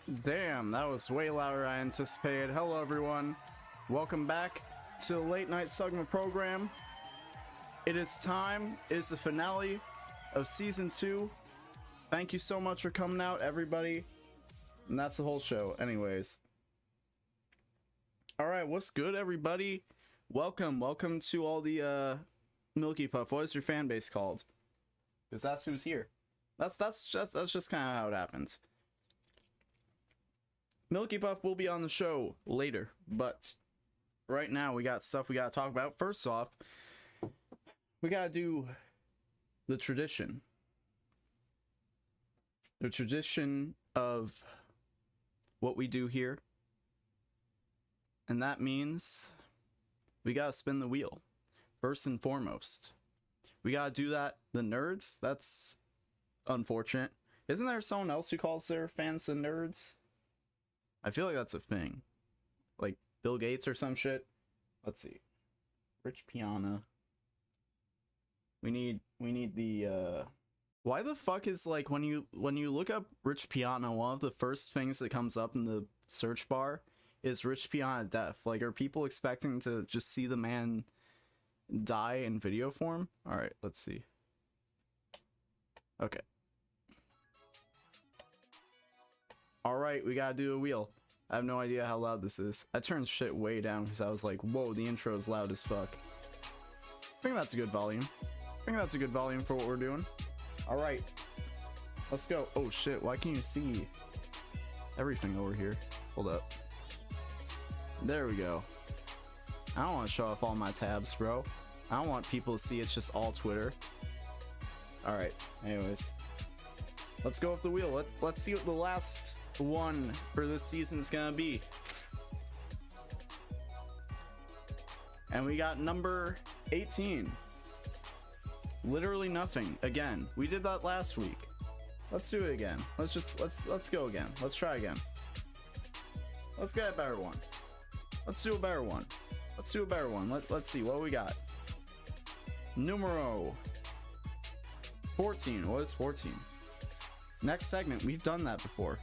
Damn, that was way louder than I anticipated. Hello, everyone. Welcome back to the Late Night Sugma program. It is time. It is the finale of Season 2. Thank you so much for coming out, everybody. And that's the whole show. Anyways. Alright, what's good, everybody? Welcome to all the, Milky Puff. What is your fan base called? Because that's who's here. That's just kind of how it happens. Milky Puff will be on the show later, but right now we got stuff we gotta talk about. First off, we gotta do the tradition. The tradition of what we do here. And that means we gotta spin the wheel. First and foremost. We gotta do that. The nerds? That's unfortunate. Isn't there someone else who calls their fans the nerds? I feel like that's a thing. Like Bill Gates or some shit. Let's see. Rich Piana. We need the why the fuck is, like, when you look up Rich Piana, one of the first things that comes up in the search bar is Rich Piana death? Like, are people expecting to just see the man die in video form? Alright, let's see. Okay. Alright, we gotta do a wheel. I have no idea how loud this is. I turned shit way down because I was like, whoa, the intro is loud as fuck. I think that's a good volume. I think that's a good volume for what we're doing. Alright. Let's go. Oh shit, why can't you see everything over here? Hold up. There we go. I don't want to show off all my tabs, bro. I don't want people to see it's just all Twitter. Alright, anyways. Let's go with the wheel. Let's see what the last one for this season is gonna be. And we got number 18. Literally nothing. Again, we did that last week. Let's do it again. Let's go again. Let's try again. Let's get a better one. Let's do a better one. Let's do a better one. Let's see what we got. Numero 14. What is 14? Next segment. We've done that before.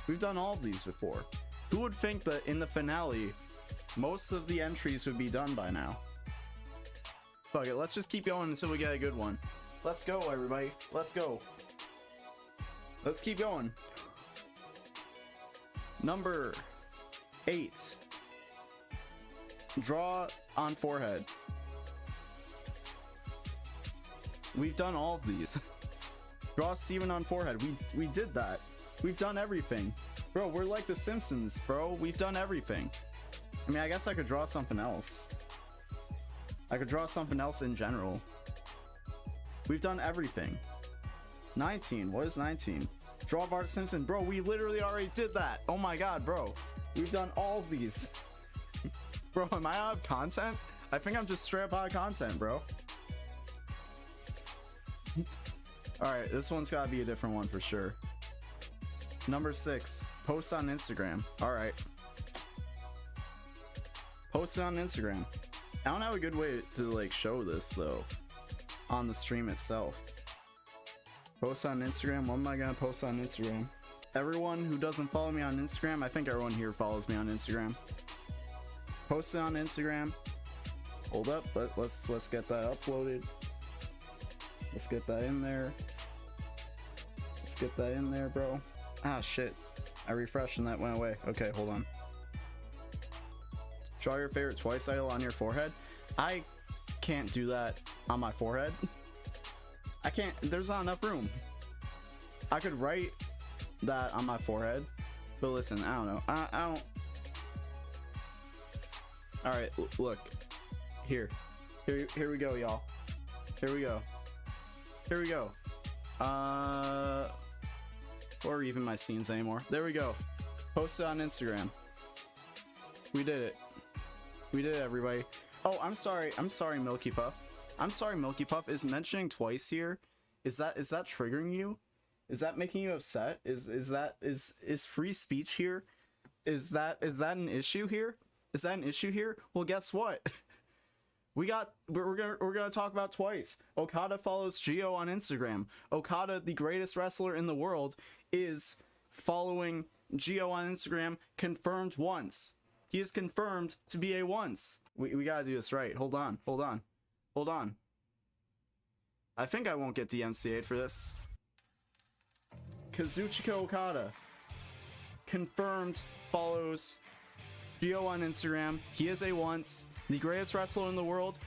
We've done all of these before. Who would think that in the finale, most of the entries would be done by now? Fuck it. Let's just keep going until we get a good one. Let's go, everybody. Let's go. Let's keep going. Number 8. Draw on forehead. We've done all of these. Draw Steven on forehead. We did that. We've done everything. Bro, we're like the Simpsons, bro. We've done everything. I mean, I guess I could draw something else. I could draw something else in general. We've done everything. 19. What is 19? Draw Bart Simpson. Bro, we literally already did that. Oh my god, bro. We've done all of these. Bro, am I out of content? I think I'm just straight up out of content, bro. Alright, this one's gotta be a different one for sure. Number 6. Post on Instagram. Alright. Post it on Instagram. I don't have a good way to, like, show this, though, on the stream itself. Post on Instagram? What am I gonna post on Instagram? Everyone who doesn't follow me on Instagram, I think everyone here follows me on Instagram. Post it on Instagram. Hold up, let's get that uploaded. Let's get that in there. Let's get that in there, bro. Ah, shit. I refreshed and that went away. Okay, hold on. Draw your favorite Twice idol on your forehead. I can't do that on my forehead. I can't. There's not enough room. I could write that on my forehead, but listen, I don't know. I don't. All right, look. Here we go, y'all. Here we go. Here we go. Or even my scenes anymore. There we go. Post it on Instagram. We did it. We did it, everybody. Oh, I'm sorry, Milky Puff. I'm sorry, Milky Puff. Is mentioning twice here, is that triggering you? Is that making you upset? Is free speech here? Is that an issue here? Is that an issue here? Well, guess what? We're gonna talk about twice. Okada follows Gio on Instagram. Okada, the greatest wrestler in the world, is following Gio on Instagram, confirmed once. He is confirmed to be a once. We gotta do this right. Hold on. I think I won't get DMCA'd for this. Kazuchika Okada, confirmed, follows Gio on Instagram. He is a once. The greatest wrestler in the world.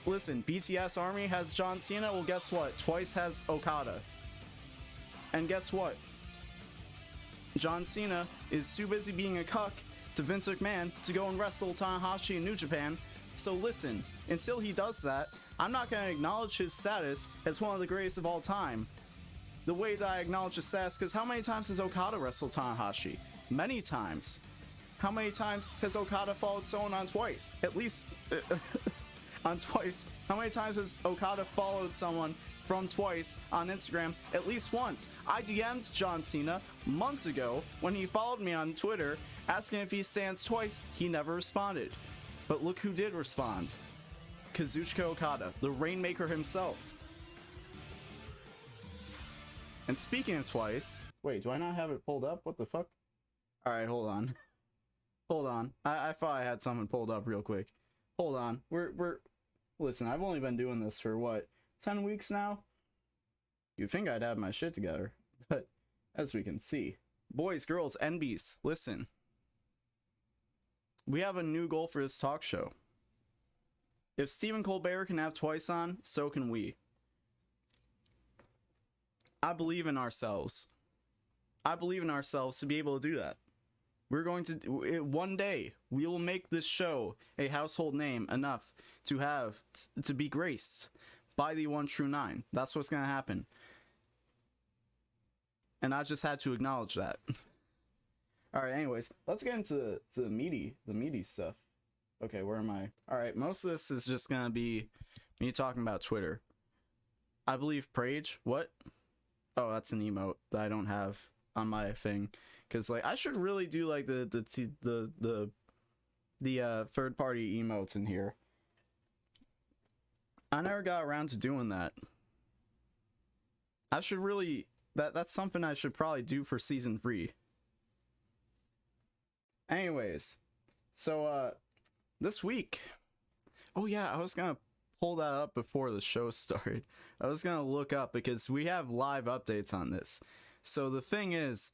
Listen, BTS Army has John Cena. Well, guess what? Twice has Okada. And guess what? John Cena is too busy being a cuck to Vince McMahon to go and wrestle Tanahashi in New Japan. So listen, until he does that, I'm not going to acknowledge his status as one of the greatest of all time. The way that I acknowledge his status, because how many times has Okada wrestled Tanahashi? Many times. How many times has Okada followed someone on Twice? At least on Twice. How many times has Okada followed someone from Twice on Instagram? At least once. I DM'd John Cena months ago when he followed me on Twitter asking if he stands Twice. He never responded. But look who did respond. Kazuchika Okada, the Rainmaker himself. And speaking of Twice, wait, do I not have it pulled up? What the fuck? Alright, hold on. Hold on. I thought I had something pulled up real quick. Hold on. Listen, I've only been doing this for what, 10 weeks now? You'd think I'd have my shit together, but as we can see. Boys, girls, NBs, listen. We have a new goal for this talk show. If Stephen Colbert can have Twice on, so can we. I believe in ourselves. I believe in ourselves to be able to do that. We're going to, one day, we will make this show a household name enough to be graced by the One True Nine. That's what's going to happen. And I just had to acknowledge that. Alright, anyways, let's get into the meaty stuff. Okay, where am I? Alright, most of this is just going to be me talking about Twitter. I believe Prage, what? Oh, that's an emote that I don't have on my thing. Because, like, I should really do, like, the third-party emotes in here. I never got around to doing that. I should really... That's something I should probably do for Season 3. Anyways. So, this week... Oh, yeah, I was gonna pull that up before the show started. I was gonna look up, because we have live updates on this. So, the thing is...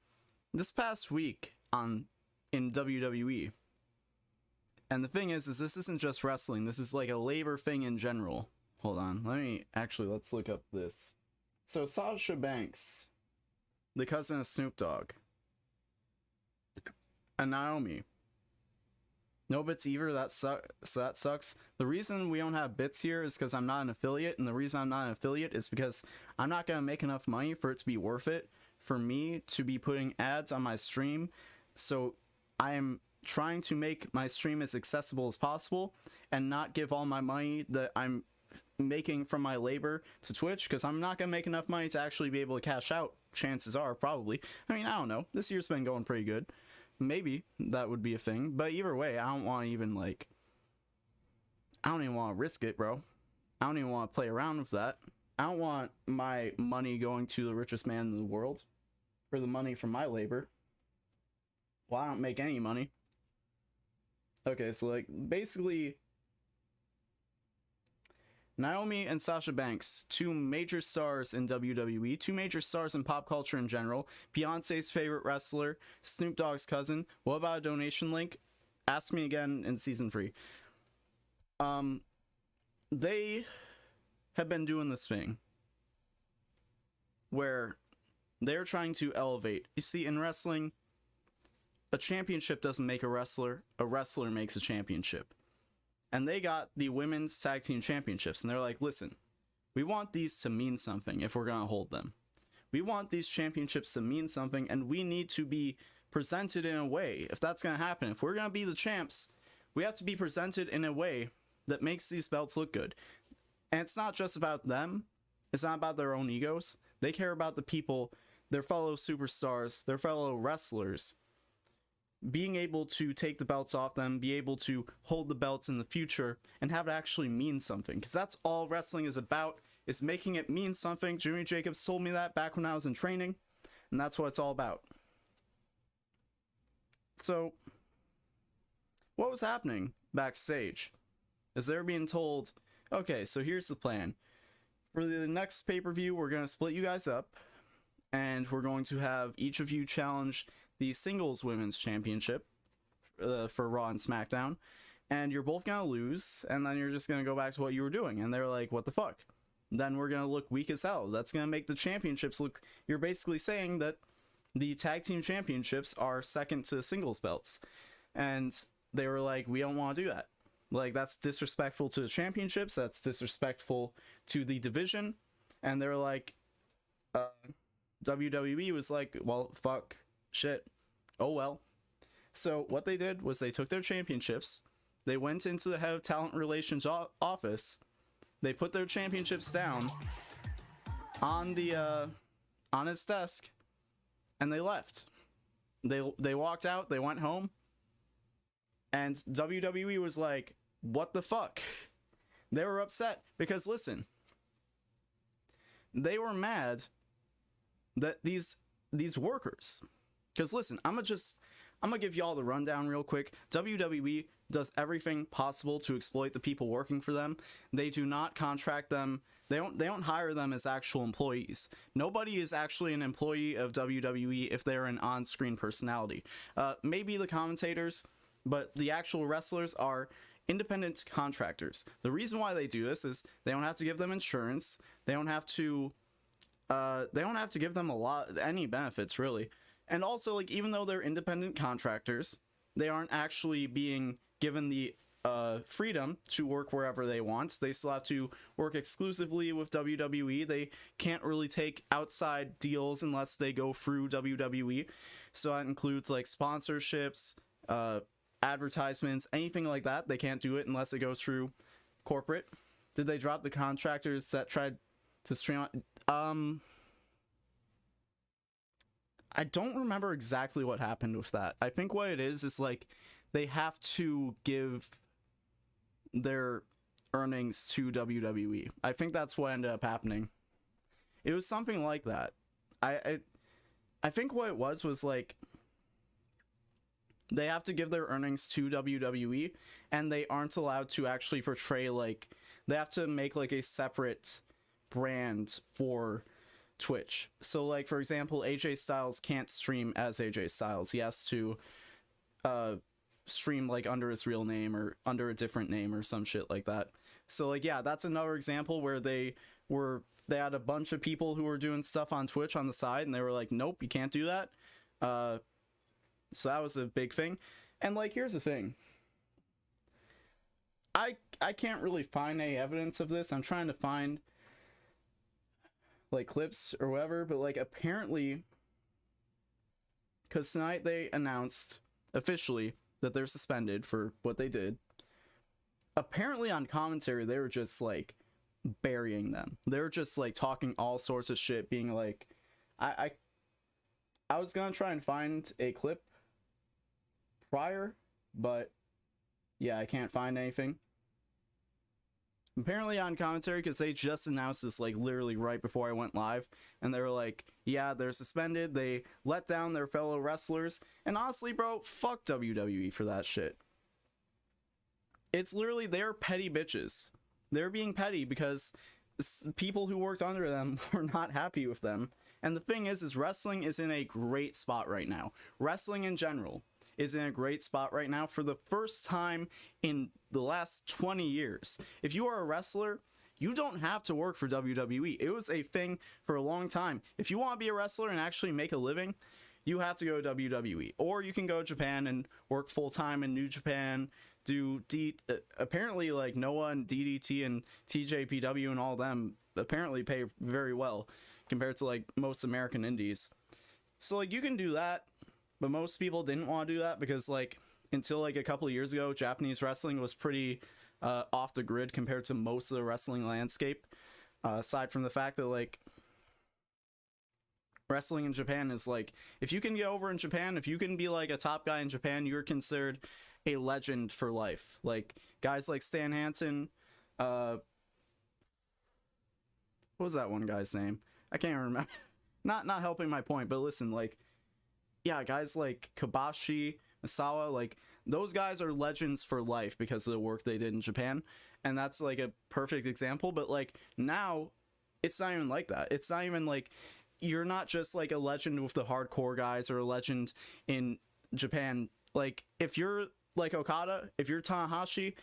This past week in WWE, and the thing is this isn't just wrestling, this is like a labor thing in general. Hold on, let's look up this. So Sasha Banks, the cousin of Snoop Dogg, and Naomi. No bits either, so that sucks. The reason we don't have bits here is because I'm not an affiliate, and the reason I'm not an affiliate is because I'm not going to make enough money for it to be worth it for me to be putting ads on my stream. So I am trying to make my stream as accessible as possible and not give all my money that I'm making from my labor to Twitch, because I'm not going to make enough money to actually be able to cash out, chances are, probably. I mean, I don't know. This year's been going pretty good. Maybe that would be a thing. But either way, I don't want to even, like... I don't even want to risk it, bro. I don't even want to play around with that. I don't want my money going to the richest man in the world. For the money from my labor. Well, I don't make any money. Okay, so, like, basically... Naomi and Sasha Banks, two major stars in WWE, two major stars in pop culture in general, Beyonce's favorite wrestler, Snoop Dogg's cousin. What about a donation link? Ask me again in Season 3. They have been doing this thing where they're trying to elevate. You see, in wrestling, a championship doesn't make a wrestler makes a championship. And they got the women's tag team championships, and they're like, listen, we want these to mean something if we're going to hold them. We want these championships to mean something, and we need to be presented in a way, if that's going to happen. If we're going to be the champs, we have to be presented in a way that makes these belts look good. And it's not just about them. It's not about their own egos. They care about the people, their fellow superstars, their fellow wrestlers, being able to take the belts off them, be able to hold the belts in the future, and have it actually mean something. Because that's all wrestling is about, is making it mean something. Jimmy Jacobs told me that back when I was in training, and that's what it's all about. So what was happening backstage is they're being told, okay, so here's the plan. For the next pay-per-view, we're going to split you guys up, and we're going to have each of you challenge the singles women's championship for Raw and SmackDown, and you're both going to lose, and then you're just going to go back to what you were doing. And they're like, what the fuck? Then we're going to look weak as hell. That's going to make the championships look... You're basically saying that the tag team championships are second to singles belts. And they were like, we don't want to do that. Like, that's disrespectful to the championships. That's disrespectful to the division. And they're like, WWE was like, well, fuck, shit, oh well. So what they did was they took their championships, they went into the head of talent relations office, they put their championships down on the on his desk, and they left. They walked out, they went home, and WWE was like, what the fuck? They were upset because, listen, they were mad that these workers, because listen, I'm gonna give y'all the rundown real quick. WWE does everything possible to exploit the people working for them. They do not contract them. They don't hire them as actual employees. Nobody is actually an employee of WWE if they're an on-screen personality. Maybe the commentators, but the actual wrestlers are independent contractors. The reason why they do this is they don't have to give them insurance. They don't have to give them any benefits, really. And also, like, even though they're independent contractors, they aren't actually being given the freedom to work wherever they want. They still have to work exclusively with WWE. They can't really take outside deals unless they go through WWE. So that includes, like, sponsorships, advertisements, anything like that. They can't do it unless it goes through corporate. Did they drop the contractors that tried to stream on? I don't remember exactly what happened with that. I think what it is like they have to give their earnings to WWE. I think that's what ended up happening. It was something like that. I think what it was like they have to give their earnings to WWE, and they aren't allowed to actually portray, like, they have to make like a separate brand for Twitch. So, like, for example, AJ Styles can't stream as AJ Styles. He has to stream like under his real name or under a different name or some shit like that. So, like, yeah, that's another example where they had a bunch of people who were doing stuff on Twitch on the side, and they were like, nope, you can't do that. So that was a big thing. And, like, here's the thing. I can't really find any evidence of this. I'm trying to find, like, clips or whatever, but, like, apparently, because tonight they announced officially that they're suspended for what they did. Apparently on commentary, they were just, like, burying them. They were just, like, talking all sorts of shit, being like, I was gonna try and find a clip prior, but yeah, I can't find anything. Apparently on commentary, because they just announced this, like, literally right before I went live, and they were like, yeah, they're suspended, they let down their fellow wrestlers, and honestly, bro, fuck WWE for that shit. It's literally, they're petty bitches. They're being petty because people who worked under them were not happy with them. And the thing is wrestling is in a great spot right now. Wrestling in general is in a great spot right now for the first time in the last 20 years. If you are a wrestler, you don't have to work for WWE. It was a thing for a long time. If you want to be a wrestler and actually make a living, you have to go to WWE. Or you can go to Japan and work full-time in New Japan, do apparently, like, Noah and DDT and TJPW and all them apparently pay very well compared to, like, most American indies. So, like, you can do that. But most people didn't want to do that because, like, until, like, a couple of years ago, Japanese wrestling was pretty off the grid compared to most of the wrestling landscape. Aside from the fact that, like, wrestling in Japan is, like, if you can get over in Japan, if you can be, like, a top guy in Japan, you're considered a legend for life. Like, guys like Stan Hansen, what was that one guy's name? I can't remember. Not helping my point, but listen, like, yeah, guys like Kobashi, Misawa, like those guys are legends for life because of the work they did in Japan, and that's like a perfect example. But like now, it's not even like that. It's not even like you're not just like a legend with the hardcore guys or a legend in Japan. Like if you're like Okada, if you're Tanahashi,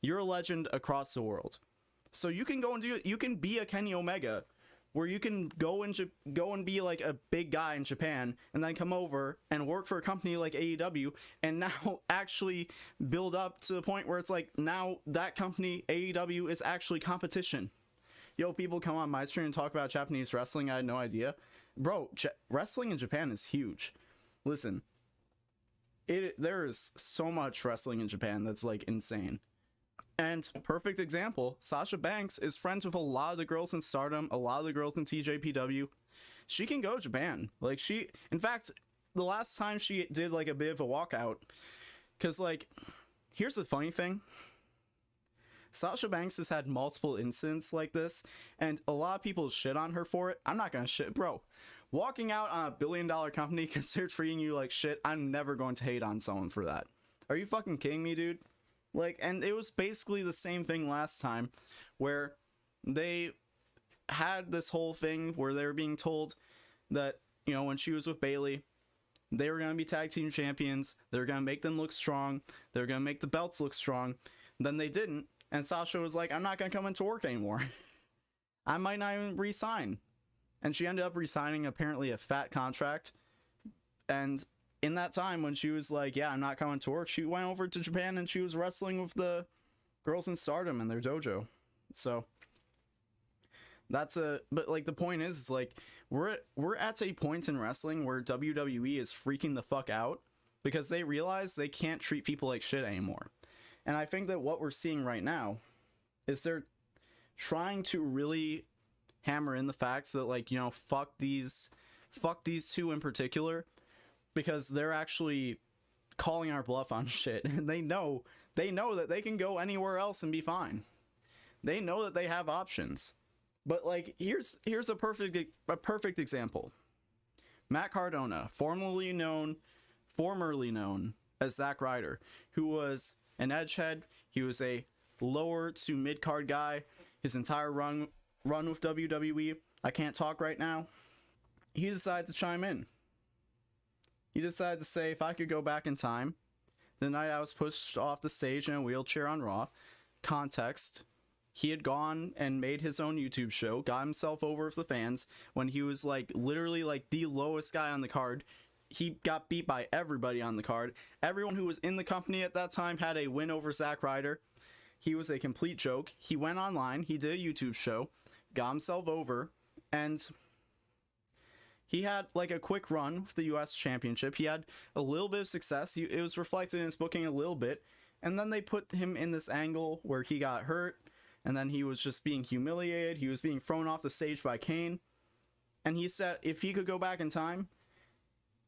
you're a legend across the world. So you can go and do it. You can be a Kenny Omega, where you can go and be like a big guy in Japan, and then come over and work for a company like AEW, and now actually build up to the point where it's like now that company AEW is actually competition. Yo, people come on my stream and talk about Japanese wrestling. I had no idea, bro. Wrestling in Japan is huge. Listen, there is so much wrestling in Japan that's like insane. And perfect example, Sasha Banks is friends with a lot of the girls in Stardom, a lot of the girls in TJPW. She can go to Japan. Like in fact, the last time she did like a bit of a walkout, because like, here's the funny thing. Sasha Banks has had multiple incidents like this, and a lot of people shit on her for it. I'm not gonna shit, bro. Walking out on a $1 billion company because they're treating you like shit, I'm never going to hate on someone for that. Are you fucking kidding me, dude? Like, and it was basically the same thing last time, where they had this whole thing where they were being told that, you know, when she was with Bayley, they were going to be tag team champions, they were going to make them look strong, they were going to make the belts look strong. Then they didn't, and Sasha was like, I'm not going to come into work anymore. I might not even re-sign. And she ended up re-signing apparently a fat contract, and in that time when she was like, yeah, I'm not coming to work, she went over to Japan and she was wrestling with the girls in Stardom in their dojo. So that's but like the point is like we're at a point in wrestling where WWE is freaking the fuck out because they realize they can't treat people like shit anymore. And I think that what we're seeing right now is they're trying to really hammer in the facts that, like, you know, fuck these two in particular, because they're actually calling our bluff on shit, and they know that they can go anywhere else and be fine. They know that they have options. But like, here's a perfect example. Matt Cardona, formerly known as Zack Ryder, who was an edgehead. He was a lower to mid card guy his entire run with WWE. I can't talk right now. He decided to chime in. He decided to say, if I could go back in time, the night I was pushed off the stage in a wheelchair on Raw, context, he had gone and made his own YouTube show, got himself over with the fans when he was like literally like the lowest guy on the card. He got beat by everybody on the card. Everyone who was in the company at that time had a win over Zack Ryder. He was a complete joke. He went online, he did a YouTube show, got himself over, and he had like a quick run with the US Championship. He had a little bit of success. It was reflected in his booking a little bit. And then they put him in this angle where he got hurt. And then he was just being humiliated. He was being thrown off the stage by Kane. And he said if he could go back in time,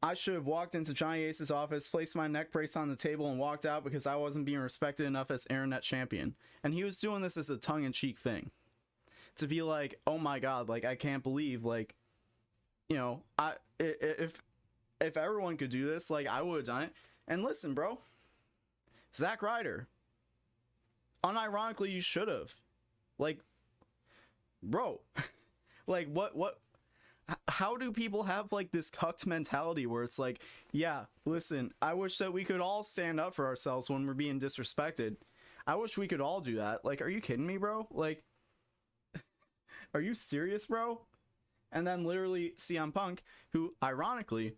I should have walked into Johnny Ace's office, placed my neck brace on the table, and walked out because I wasn't being respected enough as Internet Champion. And he was doing this as a tongue-in-cheek thing. To be like, oh my god, like, I can't believe, like, you know, if everyone could do this, like, I would have done it. And listen, bro, Zack Ryder, unironically, you should have. Like, bro, like, what, how do people have, like, this cucked mentality where it's like, yeah, listen, I wish that we could all stand up for ourselves when we're being disrespected. I wish we could all do that. Like, are you kidding me, bro? Like, are you serious, bro? And then literally CM Punk, who ironically,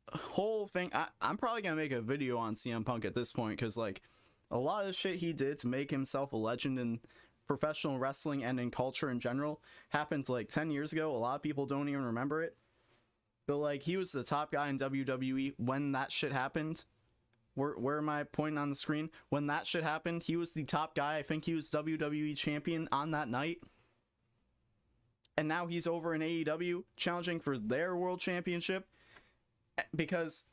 whole thing, I'm probably gonna make a video on CM Punk at this point, because like a lot of the shit he did to make himself a legend in professional wrestling and in culture in general happened like 10 years ago. A lot of people don't even remember it, but like he was the top guy in WWE when that shit happened. Where am I pointing on the screen? When that shit happened, he was the top guy. I think he was WWE champion on that night. And now he's over in AEW challenging for their world championship. Because,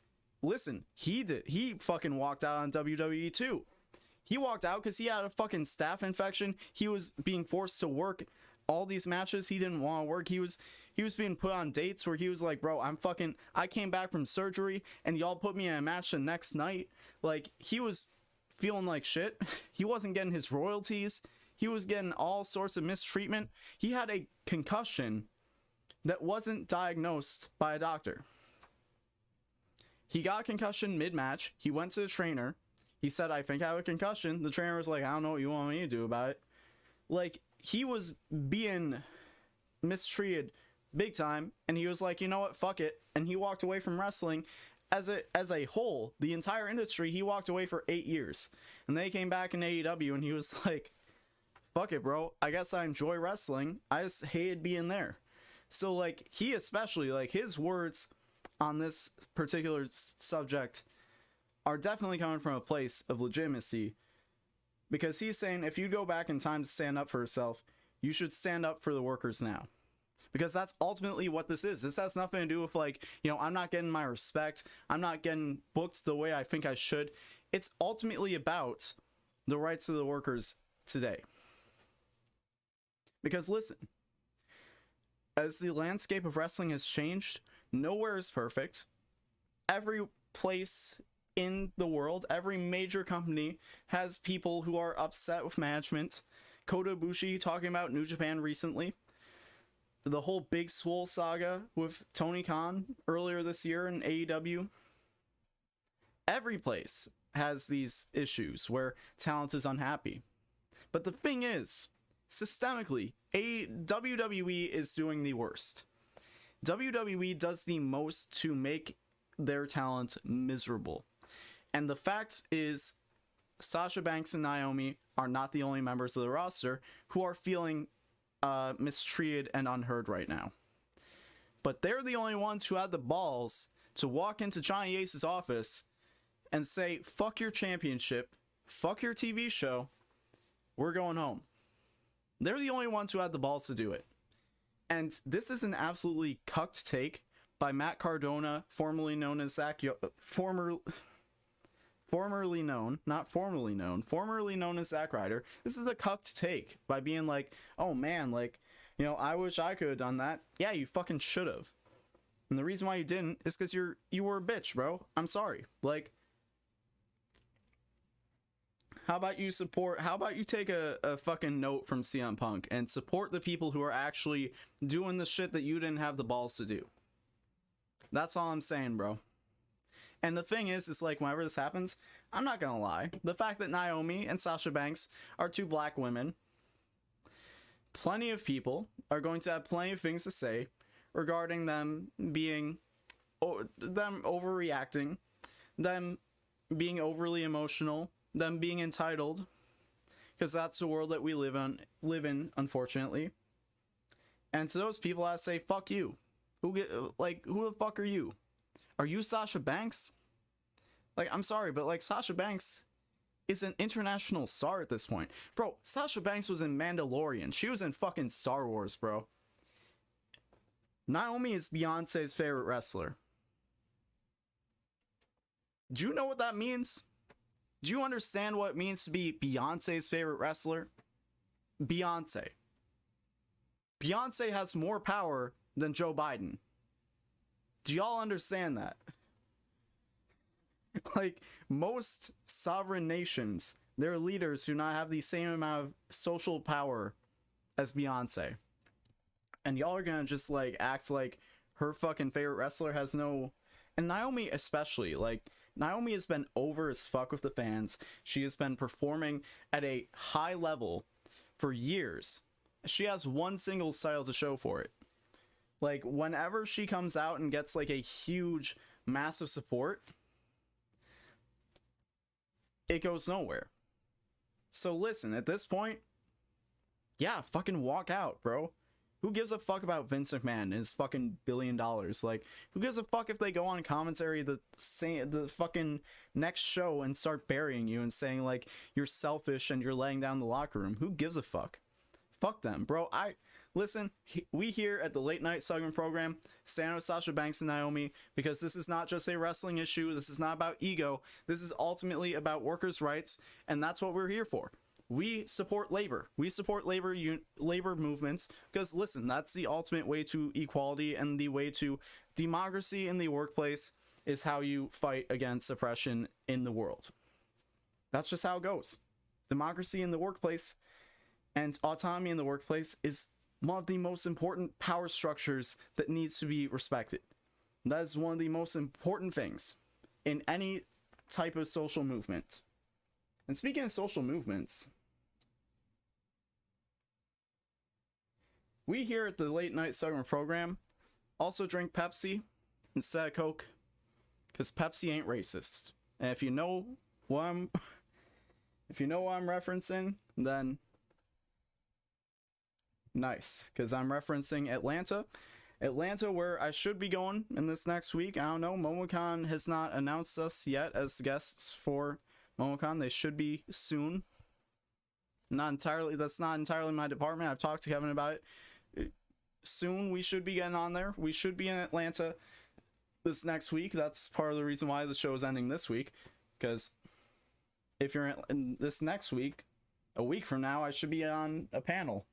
listen, he fucking walked out on WWE too. He walked out because he had a fucking staph infection. He was being forced to work all these matches he didn't want to work. He was being put on dates where he was like, bro, I came back from surgery and y'all put me in a match the next night. Like, he was feeling like shit. He wasn't getting his royalties. He was getting all sorts of mistreatment. He had a concussion that wasn't diagnosed by a doctor. He got a concussion mid-match. He went to the trainer. He said, I think I have a concussion. The trainer was like, I don't know what you want me to do about it. Like, he was being mistreated big time, and he was like, you know what, fuck it. And he walked away from wrestling as a whole. The entire industry, he walked away for 8 years. And they came back in AEW, and he was like, fuck it, bro. I guess I enjoy wrestling. I just hated being there. So, like, he especially, like, his words on this particular subject are definitely coming from a place of legitimacy, because he's saying if you go back in time to stand up for yourself, you should stand up for the workers now, because that's ultimately what this is. This has nothing to do with, like, you know, I'm not getting my respect, I'm not getting booked the way I think I should. It's ultimately about the rights of the workers today. Because listen, as the landscape of wrestling has changed, nowhere is perfect. Every place in the world, every major company has people who are upset with management. Kota Ibushi talking about New Japan recently. The whole Big Swole saga with Tony Khan earlier this year in AEW. Every place has these issues where talent is unhappy. But the thing is, systemically, WWE is doing the worst. WWE does the most to make their talent miserable. And the fact is, Sasha Banks and Naomi are not the only members of the roster who are feeling mistreated and unheard right now. But they're the only ones who had the balls to walk into Johnny Ace's office and say, fuck your championship, fuck your TV show, we're going home. They're the only ones who had the balls to do it. And this is an absolutely cucked take by Matt Cardona, formerly known as formerly known as Zack Ryder. This is a cucked take by being like, oh man, like, you know, I wish I could have done that. Yeah, you fucking should have. And the reason why you didn't is because you were a bitch, bro. I'm sorry. Like, how about you take a fucking note from CM Punk and support the people who are actually doing the shit that you didn't have the balls to do. That's all I'm saying, bro. And the thing is like, whenever this happens, I'm not gonna lie, the fact that Naomi and Sasha Banks are two black women, plenty of people are going to have plenty of things to say regarding them being, them overreacting, them being overly emotional, them being entitled, because that's the world that we live in, unfortunately. And to those people, I say, fuck you. Who the fuck are you? Are you Sasha Banks? Like, I'm sorry, but like, Sasha Banks is an international star at this point. Bro, Sasha Banks was in Mandalorian. She was in fucking Star Wars, bro. Naomi is Beyonce's favorite wrestler. Do you know what that means? Do you understand what it means to be Beyonce's favorite wrestler? Beyonce. Beyonce has more power than Joe Biden. Do y'all understand that? Like, most sovereign nations, their leaders do not have the same amount of social power as Beyonce. And y'all are gonna just, like, act like her fucking favorite wrestler has no... And Naomi especially, like, Naomi has been over as fuck with the fans. She has been performing at a high level for years. She has one single title to show for it. Like, whenever she comes out and gets, like, a huge, massive support, it goes nowhere. So listen, at this point, yeah, fucking walk out, bro. Who gives a fuck about Vince McMahon and his fucking $1 billion? Like, who gives a fuck if they go on commentary the fucking next show and start burying you and saying, like, you're selfish and you're laying down the locker room? Who gives a fuck? Fuck them, bro. Listen, we here at the Late Night Sugma program stand with Sasha Banks and Naomi because this is not just a wrestling issue. This is not about ego. This is ultimately about workers' rights, and that's what we're here for. we support labor. We support labor movements because, listen, that's the ultimate way to equality, and the way to democracy in the workplace is how you fight against oppression in the world. That's just how it goes. Democracy in the workplace and autonomy in the workplace is one of the most important power structures that needs to be respected. That is one of the most important things in any type of social movement. And speaking of social movements, we here at the Late Night Sugma program also drink Pepsi instead of Coke, because Pepsi ain't racist. And if you know what I'm referencing, then nice, because I'm referencing Atlanta, where I should be going in this next week. I don't know, MomoCon has not announced us yet as guests for MomoCon. They should be soon. That's not entirely my department. I've talked to Kevin about it. Soon we should be getting on there. We should be in Atlanta this next week. That's part of the reason why the show is ending this week, because if you're in this next week, a week from now, I should be on a panel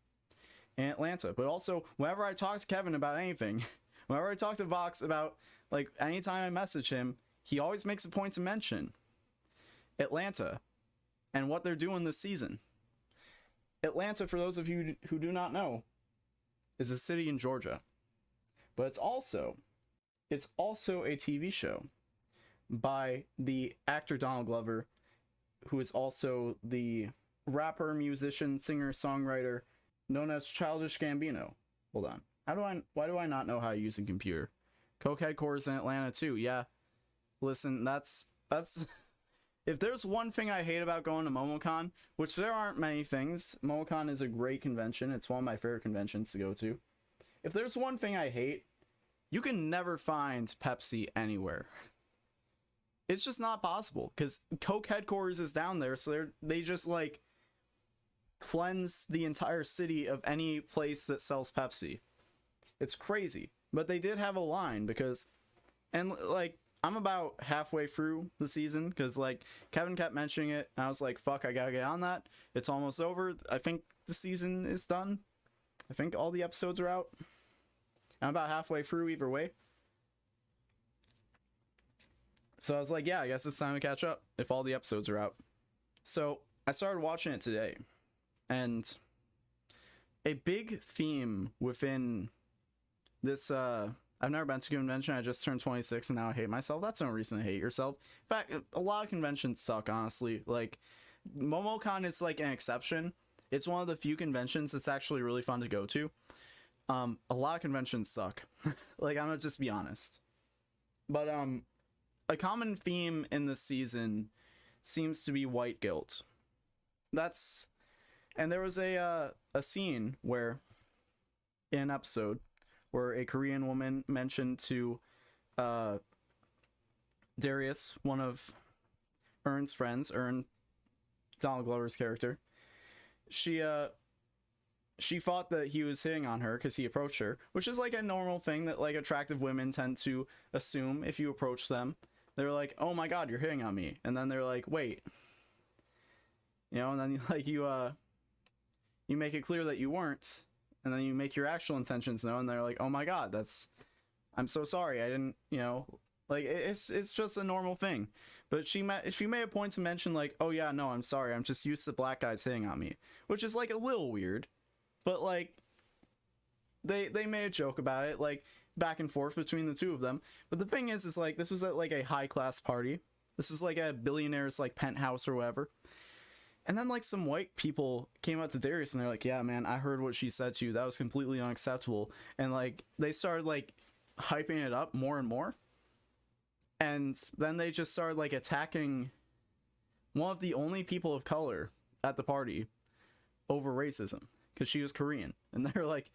in Atlanta. But also, whenever I talk to Kevin about anything, whenever I talk to Vox about, like, anytime I message him, he always makes a point to mention Atlanta and what they're doing this season. Atlanta, for those of you who do not know, is a city in Georgia. But it's also a TV show by the actor Donald Glover, who is also the rapper, musician, singer, songwriter known as Childish Gambino. Hold on. Why do I not know how to use a computer? Coke headquarters in Atlanta too. Yeah. Listen, that's if there's one thing I hate about going to MomoCon, which there aren't many things. MomoCon is a great convention. It's one of my favorite conventions to go to. If there's one thing I hate, you can never find Pepsi anywhere. It's just not possible, because Coke headquarters is down there, so they just, like, cleanse the entire city of any place that sells Pepsi. It's crazy. But they did have a line, because, and, like, I'm about halfway through the season, because, like, Kevin kept mentioning it, and I was like, fuck, I gotta get on that. It's almost over. I think the season is done. I think all the episodes are out. I'm about halfway through either way. So I was like, yeah, I guess it's time to catch up if all the episodes are out. So I started watching it today, and a big theme within this, I've never been to a convention. I just turned 26 and now I hate myself. That's no reason to hate yourself. In fact, a lot of conventions suck, honestly. Like, MomoCon is like an exception. It's one of the few conventions that's actually really fun to go to. A lot of conventions suck. Like, I'm gonna just be honest. But, a common theme in this season seems to be white guilt. And there was a scene where, in an episode, where a Korean woman mentioned to Darius, one of Ern's friends, Donald Glover's character, she thought that he was hitting on her because he approached her, which is like a normal thing that, like, attractive women tend to assume if you approach them. They're like, oh my god, you're hitting on me. And then they're like, wait. You know, and then, like, you make it clear that you weren't. And then you make your actual intentions known, and they're like, oh my god, I'm so sorry, I didn't, you know, like, it's just a normal thing. But she made a point to mention, like, oh yeah, no, I'm sorry, I'm just used to black guys hitting on me. Which is, like, a little weird. But, like, they made a joke about it, like, back and forth between the two of them. But the thing is like, this was at, like, a high-class party. This was, like, a billionaire's, like, penthouse or whatever. And then, like, some white people came up to Darius and they're like, yeah, man, I heard what she said to you. That was completely unacceptable. And, like, they started, like, hyping it up more and more. And then they just started, like, attacking one of the only people of color at the party over racism, because she was Korean. And they're like,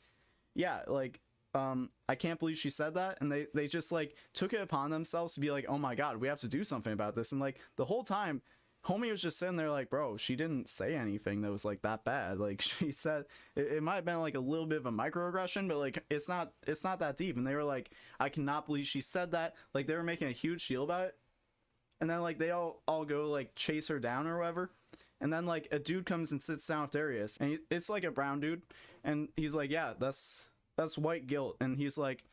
yeah, like, I can't believe she said that. And they just, like, took it upon themselves to be like, oh my god, we have to do something about this. And, like, the whole time, homie was just sitting there like, bro, she didn't say anything that was, like, that bad. Like, she said it might have been, like, a little bit of a microaggression, but, like, it's not that deep. And they were like, I cannot believe she said that. Like, they were making a huge deal about it. And then, like, they all go, like, chase her down or whatever. And then like a dude comes and sits down with Darius, and it's like a brown dude, and he's like, yeah, that's white guilt. And he's like,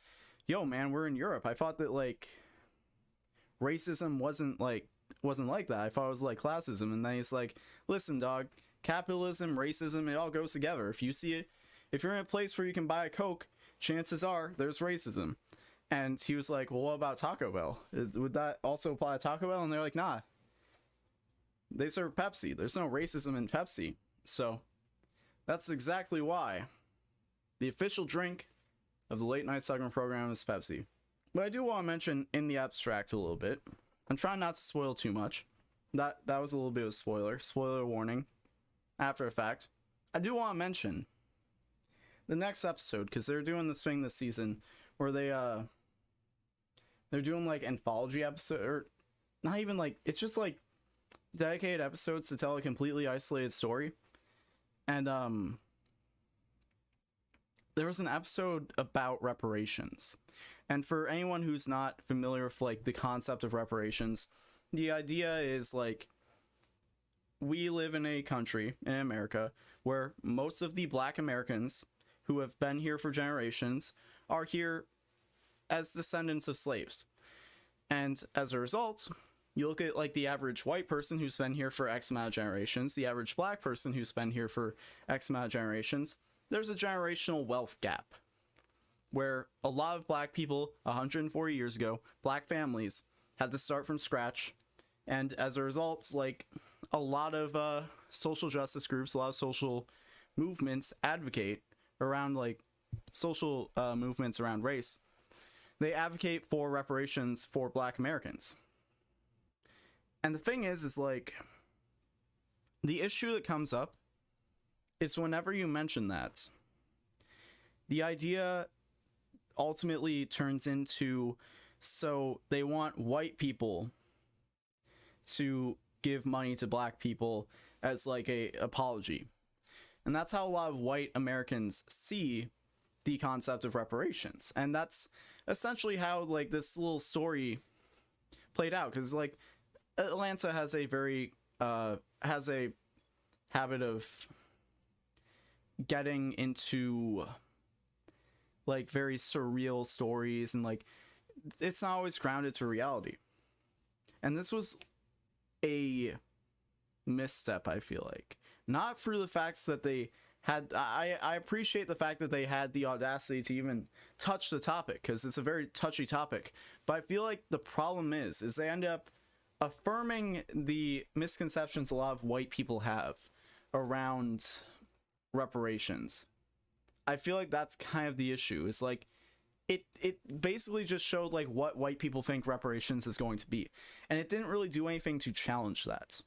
yo man, we're in Europe. I thought that like racism wasn't like that. I thought it was like classism. And then he's like, listen dog, capitalism, racism, it all goes together. If you see it, if you're in a place where you can buy a Coke, chances are there's racism. And he was like, well, what about Taco Bell? Would that also apply to Taco Bell? And they're like, nah, they serve Pepsi. There's no racism in Pepsi. So that's exactly why the official drink of the late night Sugma program is Pepsi. But I do want to mention in the abstract a little bit. I'm trying not to spoil too much. That was a little bit of a spoiler. Spoiler warning. After the fact. I do want to mention the next episode, because they're doing this thing this season where they're doing like anthology episode, or not even like, it's just like dedicated episodes to tell a completely isolated story. And there was an episode about reparations. And for anyone who's not familiar with like the concept of reparations, the idea is like, we live in a country in America where most of the Black Americans who have been here for generations are here as descendants of slaves. And as a result, you look at like the average white person who's been here for X amount of generations, the average Black person who's been here for X amount of generations, there's a generational wealth gap where a lot of Black people 140 years ago, Black families, had to start from scratch. And as a result, like a lot of social justice groups, a lot of social movements advocate around like social movements around race. They advocate for reparations for Black Americans. And the thing is like, the issue that comes up is whenever you mention that, the idea ultimately turns into, so they want white people to give money to Black people as like a apology. And that's how a lot of white Americans see the concept of reparations. And that's essentially how like this little story played out, because like Atlanta has a very has a habit of getting into like very surreal stories, and like it's not always grounded to reality. And this was a misstep, I feel like. Not through the facts that they had, I appreciate the fact that they had the audacity to even touch the topic, because it's a very touchy topic, but I feel like the problem is they end up affirming the misconceptions a lot of white people have around reparations. I feel like that's kind of the issue. It's like, it basically just showed like what white people think reparations is going to be, and it didn't really do anything to challenge that.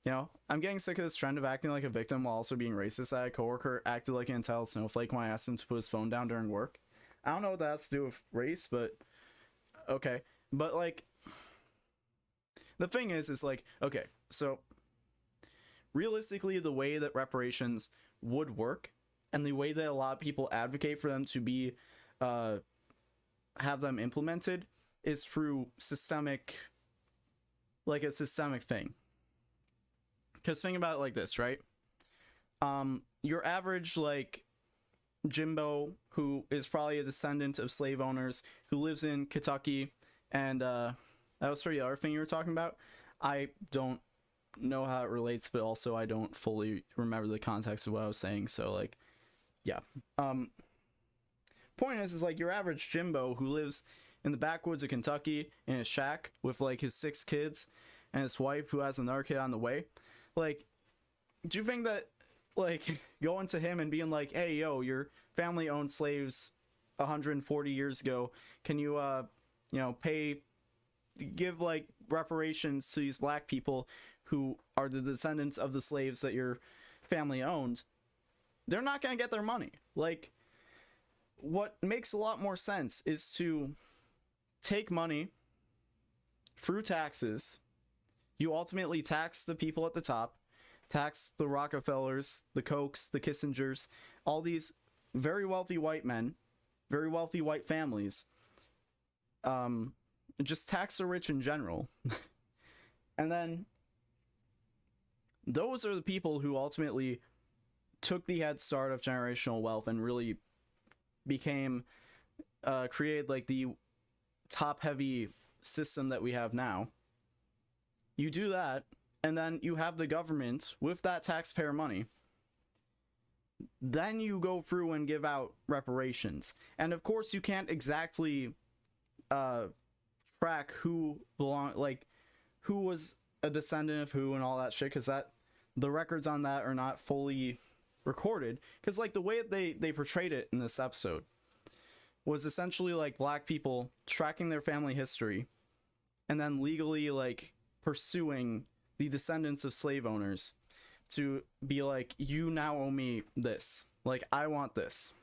You know, I'm getting sick of this trend of acting like a victim while also being racist. I had a coworker acted like an entitled snowflake when I asked him to put his phone down during work. I don't know what that has to do with race, but okay. But like, the thing is like, okay, so realistically, the way that reparations would work, and the way that a lot of people advocate for them to be have them implemented, is through systemic, like a systemic thing. Because think about it like this, right? Your average like Jimbo, who is probably a descendant of slave owners, who lives in Kentucky, and that was for the other thing you were talking about. I don't know how it relates, but also I don't fully remember the context of what I was saying, so like, yeah. Point is like your average Jimbo who lives in the backwoods of Kentucky in a shack with like his 6 kids and his wife who has another kid on the way. Like, do you think that like going to him and being like, hey yo, your family owned slaves 140 years ago, can you you know, give like reparations to these Black people who are the descendants of the slaves that your family owned? They're not gonna get their money. Like, what makes a lot more sense is to take money through taxes. You ultimately tax the people at the top, tax the Rockefellers, the Kochs, the Kissingers, all these very wealthy white men, very wealthy white families. Just tax the rich in general. And then those are the people who ultimately took the head start of generational wealth and really became created like the top heavy system that we have now. You do that, and then you have the government with that taxpayer money. Then you go through and give out reparations, and of course you can't exactly track who who was a descendant of who and all that shit, because that the records on that are not fully recorded, because like the way they portrayed it in this episode was essentially like black people tracking their family history and then legally like pursuing the descendants of slave owners to be like, you now owe me this, like I want this.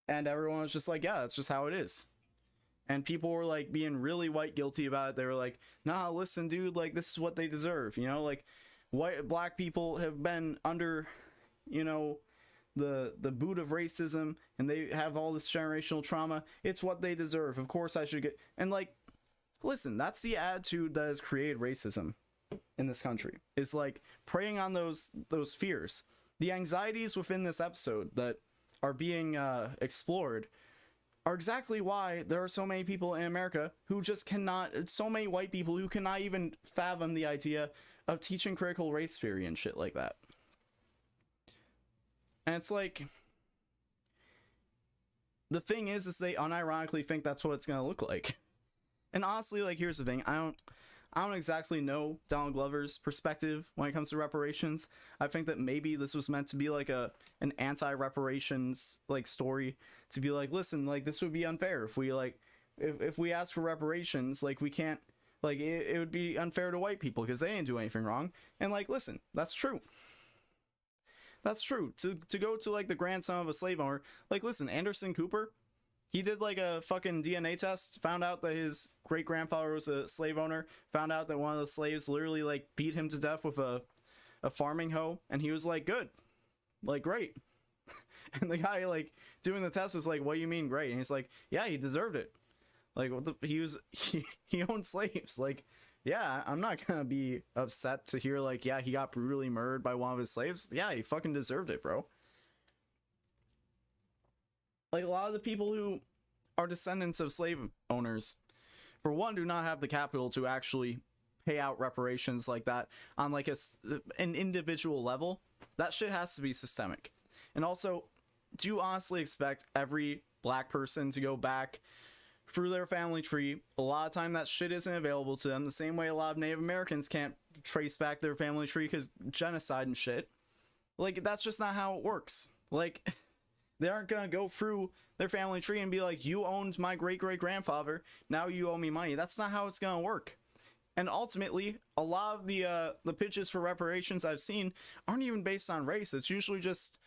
And everyone was just like, yeah, that's just how it is. And people were like being really white guilty about it. They were like, nah, listen dude, like this is what they deserve, you know, like black people have been under, you know, the boot of racism, and they have all this generational trauma. It's what they deserve. Of course I should get. And like, listen, that's the attitude that has created racism in this country, is like preying on those fears. The anxieties within this episode that are being explored are exactly why there are so many people in America who just cannot, so many white people who cannot even fathom the idea of teaching critical race theory and shit like that. And it's like, the thing is they unironically think that's what it's gonna look like. And honestly, like, here's the thing, I don't exactly know Donald Glover's perspective when it comes to reparations. I think that maybe this was meant to be like an anti-reparations like story, to be like, listen, like this would be unfair if we like if we ask for reparations, like we can't, like it would be unfair to white people because they didn't do anything wrong. And like, listen, that's true. That's true. To go to like the grandson of a slave owner, like listen, Anderson Cooper, he did like a fucking DNA test, found out that his great grandfather was a slave owner, found out that one of the slaves literally like beat him to death with a farming hoe, and he was like, good, like great. And the guy like doing the test was like, what do you mean great? And he's like, yeah, he deserved it. Like what the, he owned slaves. Like, yeah, I'm not gonna be upset to hear like, yeah, he got brutally murdered by one of his slaves. Yeah, he fucking deserved it, bro. Like a lot of the people who are descendants of slave owners, for one, do not have the capital to actually pay out reparations like that on like an individual level. That shit has to be systemic. And also, do you honestly expect every black person to go back through their family tree? A lot of time that shit isn't available to them, the same way a lot of Native Americans can't trace back their family tree because genocide and shit. Like, that's just not how it works. Like, they aren't gonna go through their family tree and be like, you owned my great-great-grandfather, now you owe me money. That's not how it's gonna work. And ultimately, a lot of the pitches for reparations I've seen aren't even based on race. It's usually just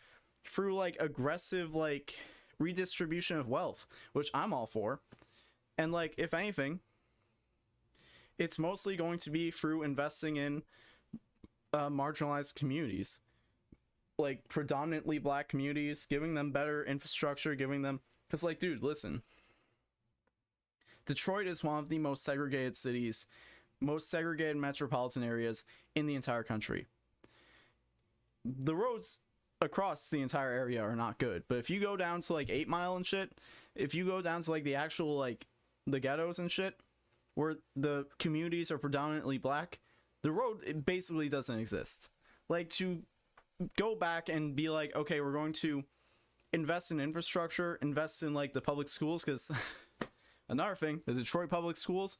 through like aggressive like redistribution of wealth, which I'm all for. And like, if anything, it's mostly going to be through investing in marginalized communities, like predominantly black communities, giving them better infrastructure, giving them, because like, dude, listen, Detroit is one of the most segregated cities, most segregated metropolitan areas in the entire country. The roads across the entire area are not good, but if you go down to like 8 Mile and shit, if you go down to like the actual like the ghettos and shit where the communities are predominantly black, the road, it basically doesn't exist. Like, to go back and be like, okay, we're going to invest in infrastructure, invest in like the public schools, because another thing, the Detroit public schools,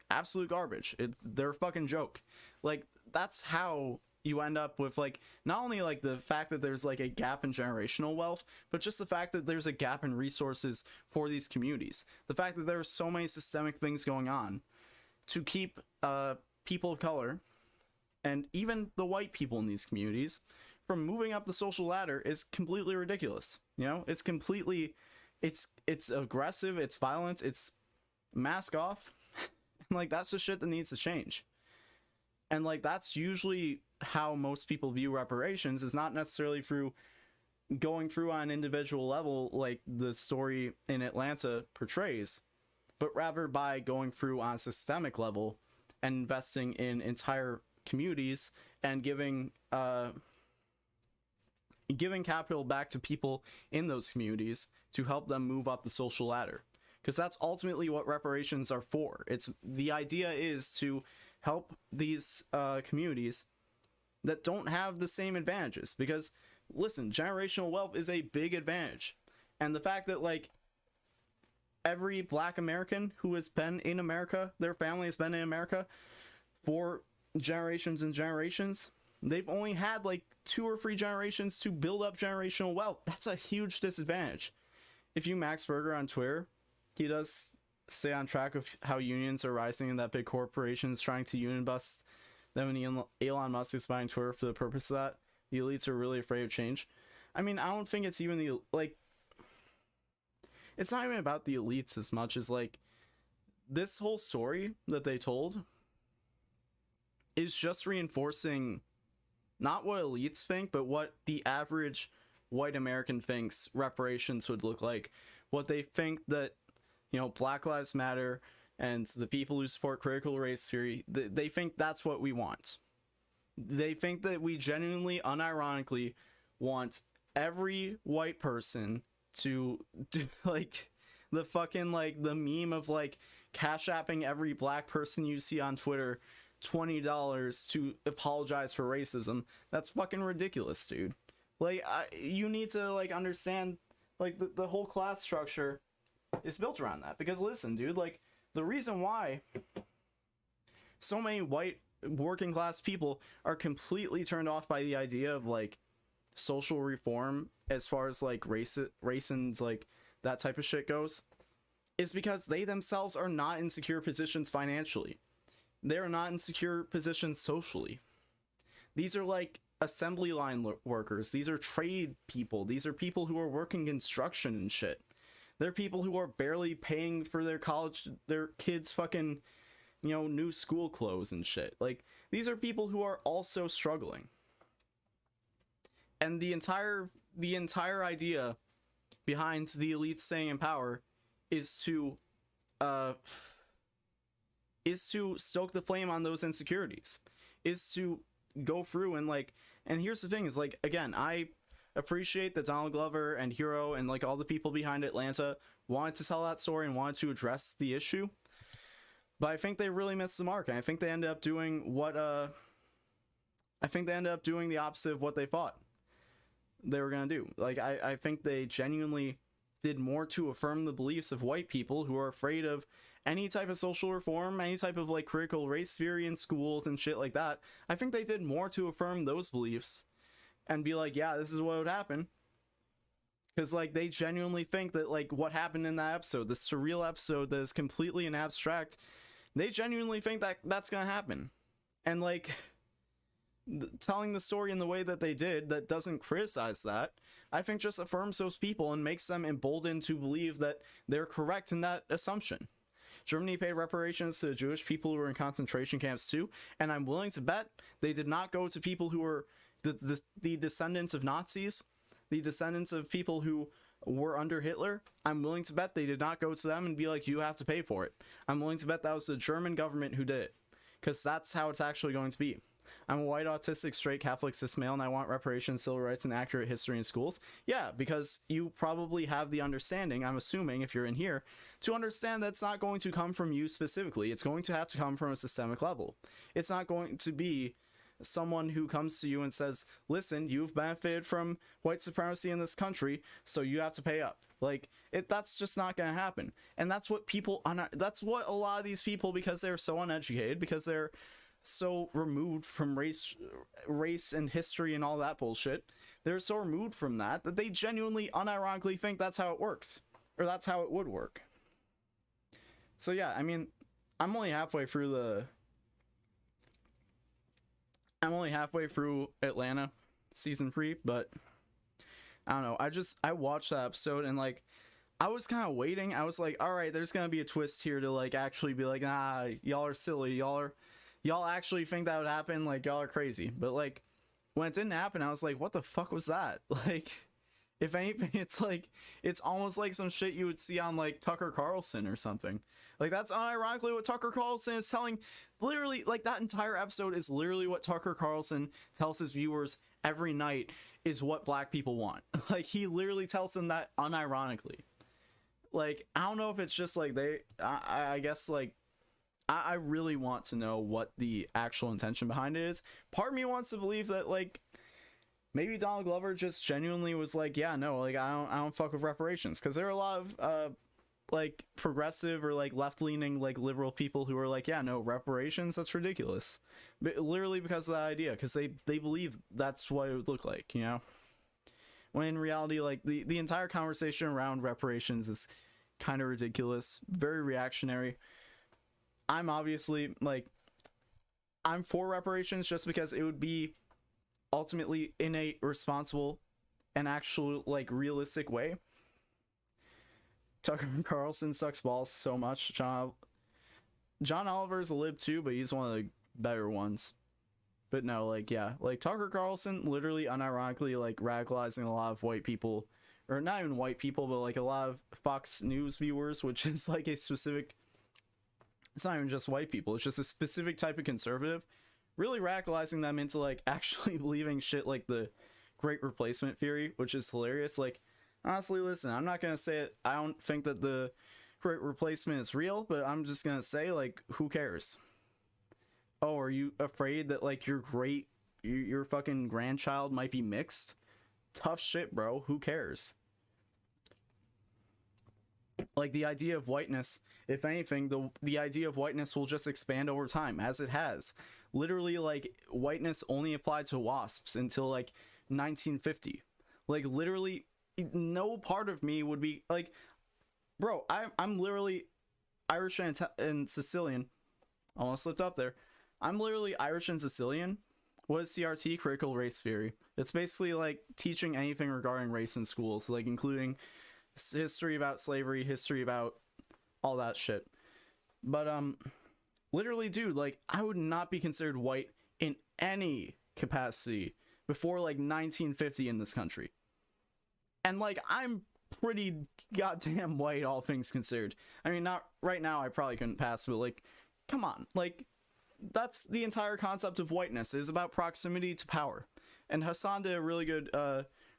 absolute garbage. They're a fucking joke. Like, that's how you end up with like not only like the fact that there's like a gap in generational wealth, but just the fact that there's a gap in resources for these communities. The fact that there are so many systemic things going on to keep people of color and even the white people in these communities from moving up the social ladder is completely ridiculous. You know, it's completely, it's aggressive, it's violent, it's mask off. Like, that's the shit that needs to change. And like, that's usually how most people view reparations, is not necessarily through going through on an individual level like the story in Atlanta portrays, but rather by going through on a systemic level and investing in entire communities and giving capital back to people in those communities to help them move up the social ladder, because that's ultimately what reparations are for. It's the idea is to help these communities that don't have the same advantages, because listen, generational wealth is a big advantage. And the fact that like every Black American who has been in America, their family has been in America for generations and generations, they've only had like 2 or 3 generations to build up generational wealth. That's a huge disadvantage. If you Max Berger on Twitter, he does stay on track of how unions are rising and that big corporations trying to union bust them, when Elon Musk is buying Twitter for the purpose of that. The elites are really afraid of change. I mean, I don't think it's even the, like, it's not even about the elites as much as like this whole story that they told is just reinforcing not what elites think, but what the average white American thinks reparations would look like. What they think that, you know, Black Lives Matter and the people who support critical race theory, they think that's what we want. They think that we genuinely, unironically want every white person to do like the fucking, like the meme of like cash apping every Black person you see on Twitter $20 to apologize for racism. That's fucking ridiculous, dude. Like, you need to like understand like the whole class structure is built around that. Because listen, dude, like the reason why so many white working class people are completely turned off by the idea of like social reform as far as like race and like that type of shit goes is because they themselves are not in secure positions financially. They're not in secure positions socially. These are like assembly line workers. These are trade people. These are people who are working construction and shit. They're people who are barely paying for their kids' fucking, you know, new school clothes and shit. Like, these are people who are also struggling. And the entire idea behind the elites staying in power is to stoke the flame on those insecurities, is to go through and like, and here's the thing is like, again, I appreciate that Donald Glover and Hero and like all the people behind Atlanta wanted to tell that story and wanted to address the issue, but I think they really missed the mark, and I think they ended up doing the opposite of what they thought they were gonna do. Like, I think they genuinely did more to affirm the beliefs of white people who are afraid of any type of social reform, any type of like critical race theory in schools and shit like that. I think they did more to affirm those beliefs and be like, yeah, this is what would happen. Because like they genuinely think that like what happened in that episode, this surreal episode that is completely an abstract, they genuinely think that that's gonna happen. And like telling the story in the way that they did that doesn't criticize that, I think just affirms those people and makes them emboldened to believe that they're correct in that assumption. Germany paid reparations to the Jewish people who were in concentration camps too, and I'm willing to bet they did not go to people who were the descendants of Nazis, the descendants of people who were under Hitler. I'm willing to bet they did not go to them and be like, you have to pay for it. I'm willing to bet that was the German government who did it, because that's how it's actually going to be. I'm a white, autistic, straight Catholic cis male, and I want reparations, civil rights, and accurate history in schools. Yeah, because you probably have the understanding, I'm assuming, if you're in here, to understand that's not going to come from you specifically. It's going to have to come from a systemic level. It's not going to be someone who comes to you and says, listen, you've benefited from white supremacy in this country, so you have to pay up. Like, that's just not going to happen. And that's what that's what a lot of these people, because they're so uneducated, because they're so removed from race and history and all that bullshit, they're so removed from that they genuinely, unironically think that's how it works, or that's how it would work. So yeah, I mean, I'm only halfway through Atlanta season 3, but I don't know, I watched that episode and like I was kind of waiting. I was like, all right, there's gonna be a twist here to like actually be like, nah, y'all are silly, y'all actually think that would happen, like y'all are crazy. But like when it didn't happen, I was like, what the fuck was that? Like, If anything, it's almost like some shit you would see on like Tucker Carlson or something. Like that's unironically what Tucker Carlson is telling. Literally, like that entire episode is literally what Tucker Carlson tells his viewers every night is what black people want. Like he literally tells them that unironically. Like I don't know if it's just like I guess like I really want to know what the actual intention behind it is. Part of me wants to believe that like maybe Donald Glover just genuinely was like, yeah, no, like I don't fuck with reparations, because there are a lot of like progressive or like left-leaning like liberal people who are like, yeah, no, reparations, that's ridiculous, but literally because of that idea, because they believe that's what it would look like, you know, when in reality like the entire conversation around reparations is kind of ridiculous, very reactionary. I'm obviously like, I'm for reparations just because it would be ultimately in a responsible and actual like realistic way. Tucker Carlson sucks balls so much. John Oliver's a lib too, but he's one of the better ones. But no, like yeah, like Tucker Carlson literally unironically like radicalizing a lot of white people, or not even white people, but like a lot of Fox News viewers, which is like a specific, it's not even just white people, it's just a specific type of conservative, really radicalizing them into like actually believing shit like the Great Replacement theory, which is hilarious. Like honestly, listen, I'm not gonna say it, I don't think that the Great Replacement is real, but I'm just gonna say like, who cares? Oh, are you afraid that like your fucking grandchild might be mixed? Tough shit, bro. Who cares? Like the idea of whiteness, if anything, the idea of whiteness will just expand over time, as it has. Literally, like whiteness only applied to wasps until like 1950. Like literally, no part of me would be like, bro, I'm literally Irish and Sicilian. Almost slipped up there. I'm literally Irish and Sicilian. What is CRT? Critical race theory. It's basically like teaching anything regarding race in schools, like including history about slavery, history about all that shit. But literally, dude, like I would not be considered white in any capacity before like 1950 in this country. And like I'm pretty goddamn white, all things considered. I mean, not right now, I probably couldn't pass, but like, come on, like that's the entire concept of whiteness, is about proximity to power. And Hassan did a really good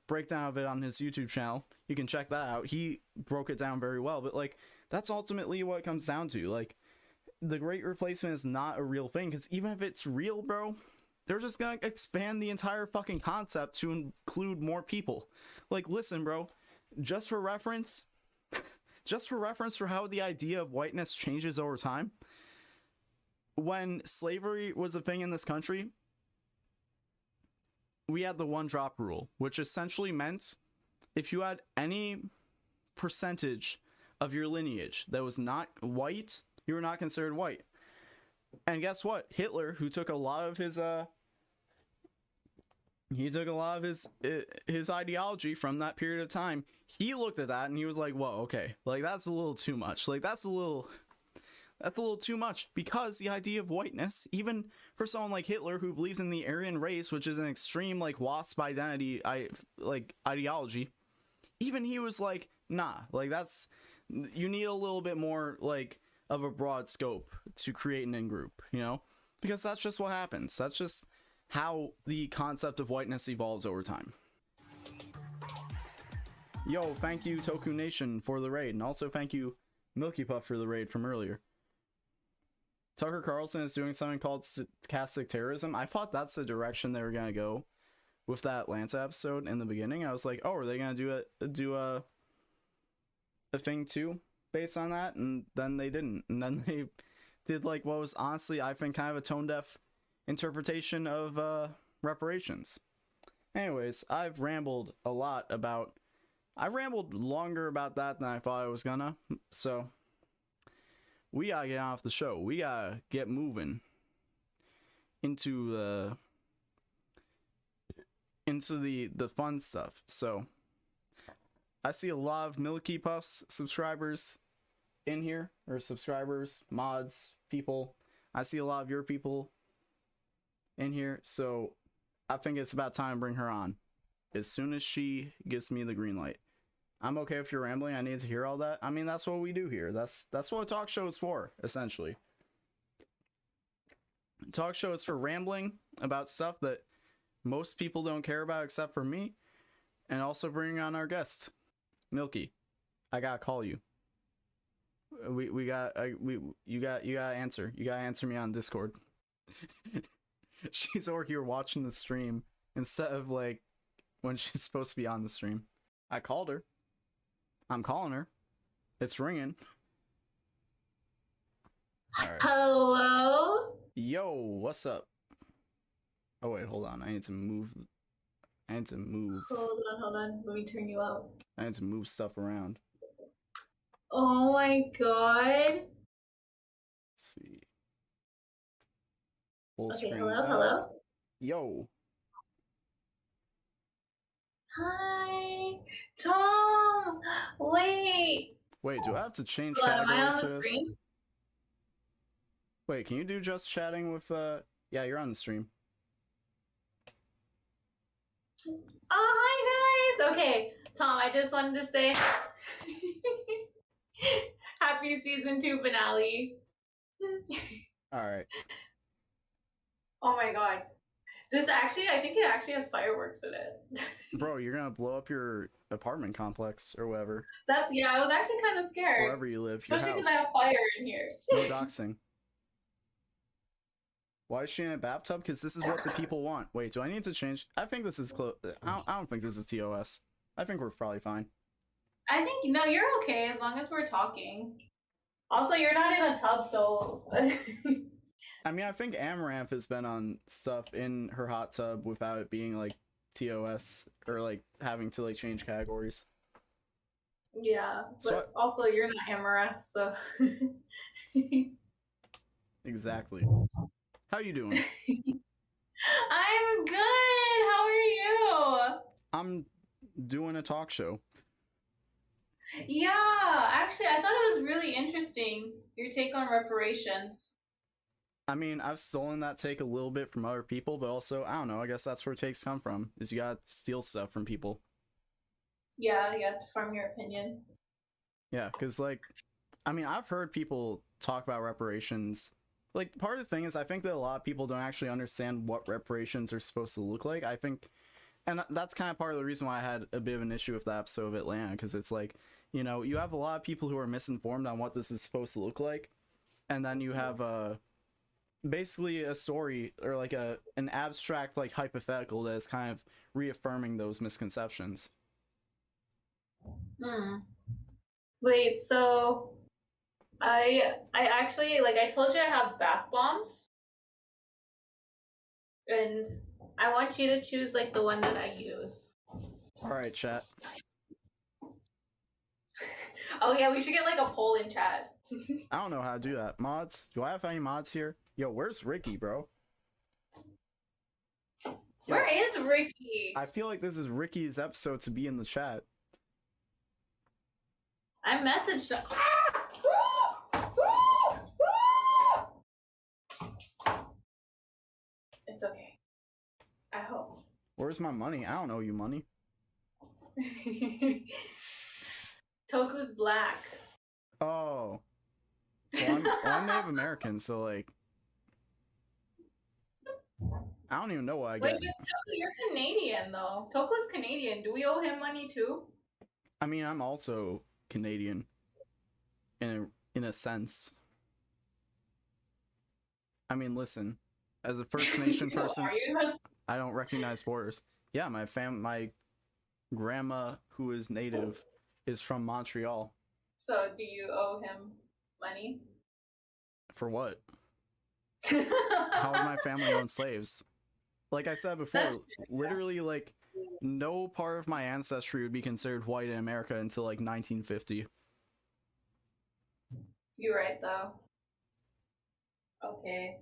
breakdown of it on his YouTube channel. You can check that out. He broke it down very well, but like that's ultimately what it comes down to. Like the Great Replacement is not a real thing, because even if it's real, bro, they're just gonna expand the entire fucking concept to include more people. Like listen, bro, just for reference for how the idea of whiteness changes over time, when slavery was a thing in this country, we had the one drop rule, which essentially meant if you had any percentage of your lineage that was not white, you were not considered white. And guess what? Hitler, who took a lot of his his ideology from that period of time, he looked at that and he was like, whoa, okay, like that's a little too much. Like that's a little too much, because the idea of whiteness, even for someone like Hitler who believes in the Aryan race, which is an extreme like WASP identity ideology, even he was like, nah, like that's, you need a little bit more like of a broad scope to create an in-group, you know, because that's just what happens. That's just how the concept of whiteness evolves over time. Yo, thank you Toku Nation for the raid, and also thank you Milky Puff for the raid from earlier. Tucker Carlson is doing something called stochastic terrorism. I thought that's the direction they were gonna go with that Atlanta episode in the beginning. I was like, oh, are they gonna do a thing too based on that? And then they didn't. And then they did like what was honestly, I think, kind of a tone deaf interpretation of reparations. Anyways, I've rambled a lot about. I rambled longer about that than I thought I was gonna. So we gotta get off the show. We gotta get moving into the fun stuff. So I see a lot of Milky Puffs subscribers in here, or subscribers, mods, people. I see a lot of your people in here, so I think it's about time to bring her on. as soon as she gives me the green light. I'm okay if you're rambling. I need to hear all that. I mean, that's what we do here. That's what a talk show is for, essentially. A talk show is for rambling about stuff that most people don't care about except for me, and also bringing on our guest, Milky. I gotta call you. You gotta answer. You gotta answer me on Discord. She's over here watching the stream instead of like when she's supposed to be on the stream. I called her. I'm calling her. It's ringing. All right. Hello? Yo, what's up? Oh wait, hold on. I need to move. Hold on. Let me turn you up. I need to move stuff around. Oh my god. Let's see. Full Okay, screen. hello? Yo. Hi. Tom! Wait, do I have to change hold on, am I categories on for the this? screen? Wait, can you do just chatting with yeah, you're on the stream. Oh, hi guys! Okay, Tom, I just wanted to say happy season 2 finale. Alright. Oh my god. I think it actually has fireworks in it. Bro, you're gonna blow up your apartment complex or whatever. I was actually kind of scared. Wherever you live, your especially house. because I have fire in here. No doxing. Why is she in a bathtub? Because this is what the people want. Wait, do I need to change? I think this is close. I don't think this is TOS. I think we're probably fine. I think, no, you're okay as long as we're talking. Also, you're not in a tub, so... I mean, I think Amaranth has been on stuff in her hot tub without it being, like, TOS, or, like, having to, like, change categories. Yeah, but also, you're not Amaranth, so... Exactly. How you doing? I'm good! How are you? I'm doing a talk show. Yeah, actually, I thought it was really interesting, your take on reparations. I mean, I've stolen that take a little bit from other people, but also, I don't know, I guess that's where takes come from, is you gotta steal stuff from people. Yeah, you have to form your opinion. Yeah, because, like, I mean, I've heard people talk about reparations. Like, part of the thing is, I think that a lot of people don't actually understand what reparations are supposed to look like. I think, and that's kind of part of the reason why I had a bit of an issue with the episode of Atlanta, because it's like, you know, you have a lot of people who are misinformed on what this is supposed to look like, and then you have basically a story, or like an abstract, like, hypothetical that is kind of reaffirming those misconceptions. Wait, so I actually, like, I told you I have bath bombs, and I want you to choose, like, the one that I use. Alright, chat. Oh yeah, we should get, like, a poll in chat. I don't know how to do that. Mods? Do I have any mods here? Yo, where's Ricky, bro? Where is Ricky? I feel like this is Ricky's episode to be in the chat. I messaged him. It's okay. I hope. Where's my money? I don't owe you money. Toku's black. Oh. Well, I'm Native American, so, like, I don't even know what I get. Wait, Toku, you're Canadian, though. Toku's Canadian. Do we owe him money, too? I mean, I'm also Canadian. In a sense. I mean, listen. As a First Nation person, I don't recognize borders. Yeah, my grandma, who is Native, is from Montreal. So, do you owe him money? For what? How would my family own slaves? Like I said before, literally, like, no part of my ancestry would be considered white in America until, like, 1950. You're right, though. Okay.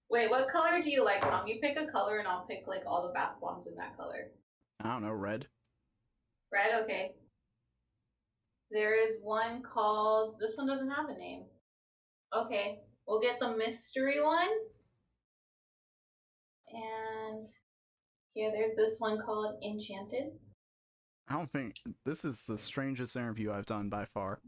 Wait, what color do you like, Tom? You pick a color and I'll pick, like, all the bath bombs in that color. I don't know, red. Red, okay. There is one called... This one doesn't have a name. Okay. We'll get the mystery one. And Yeah, there's this one called Enchanted. I don't think this is the strangest interview I've done by far.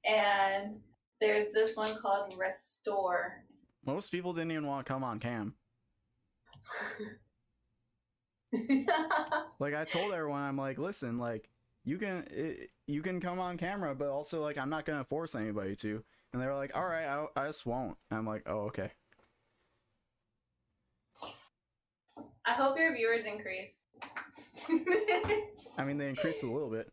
And there's this one called Restore. Most people didn't even want to come on cam. Like I told everyone, I'm like, listen, like you can come on camera, but also like I'm not gonna force anybody to. And they were like, all right, I just won't. And I'm like, oh okay. I hope your viewers increase. I mean, they increased a little bit.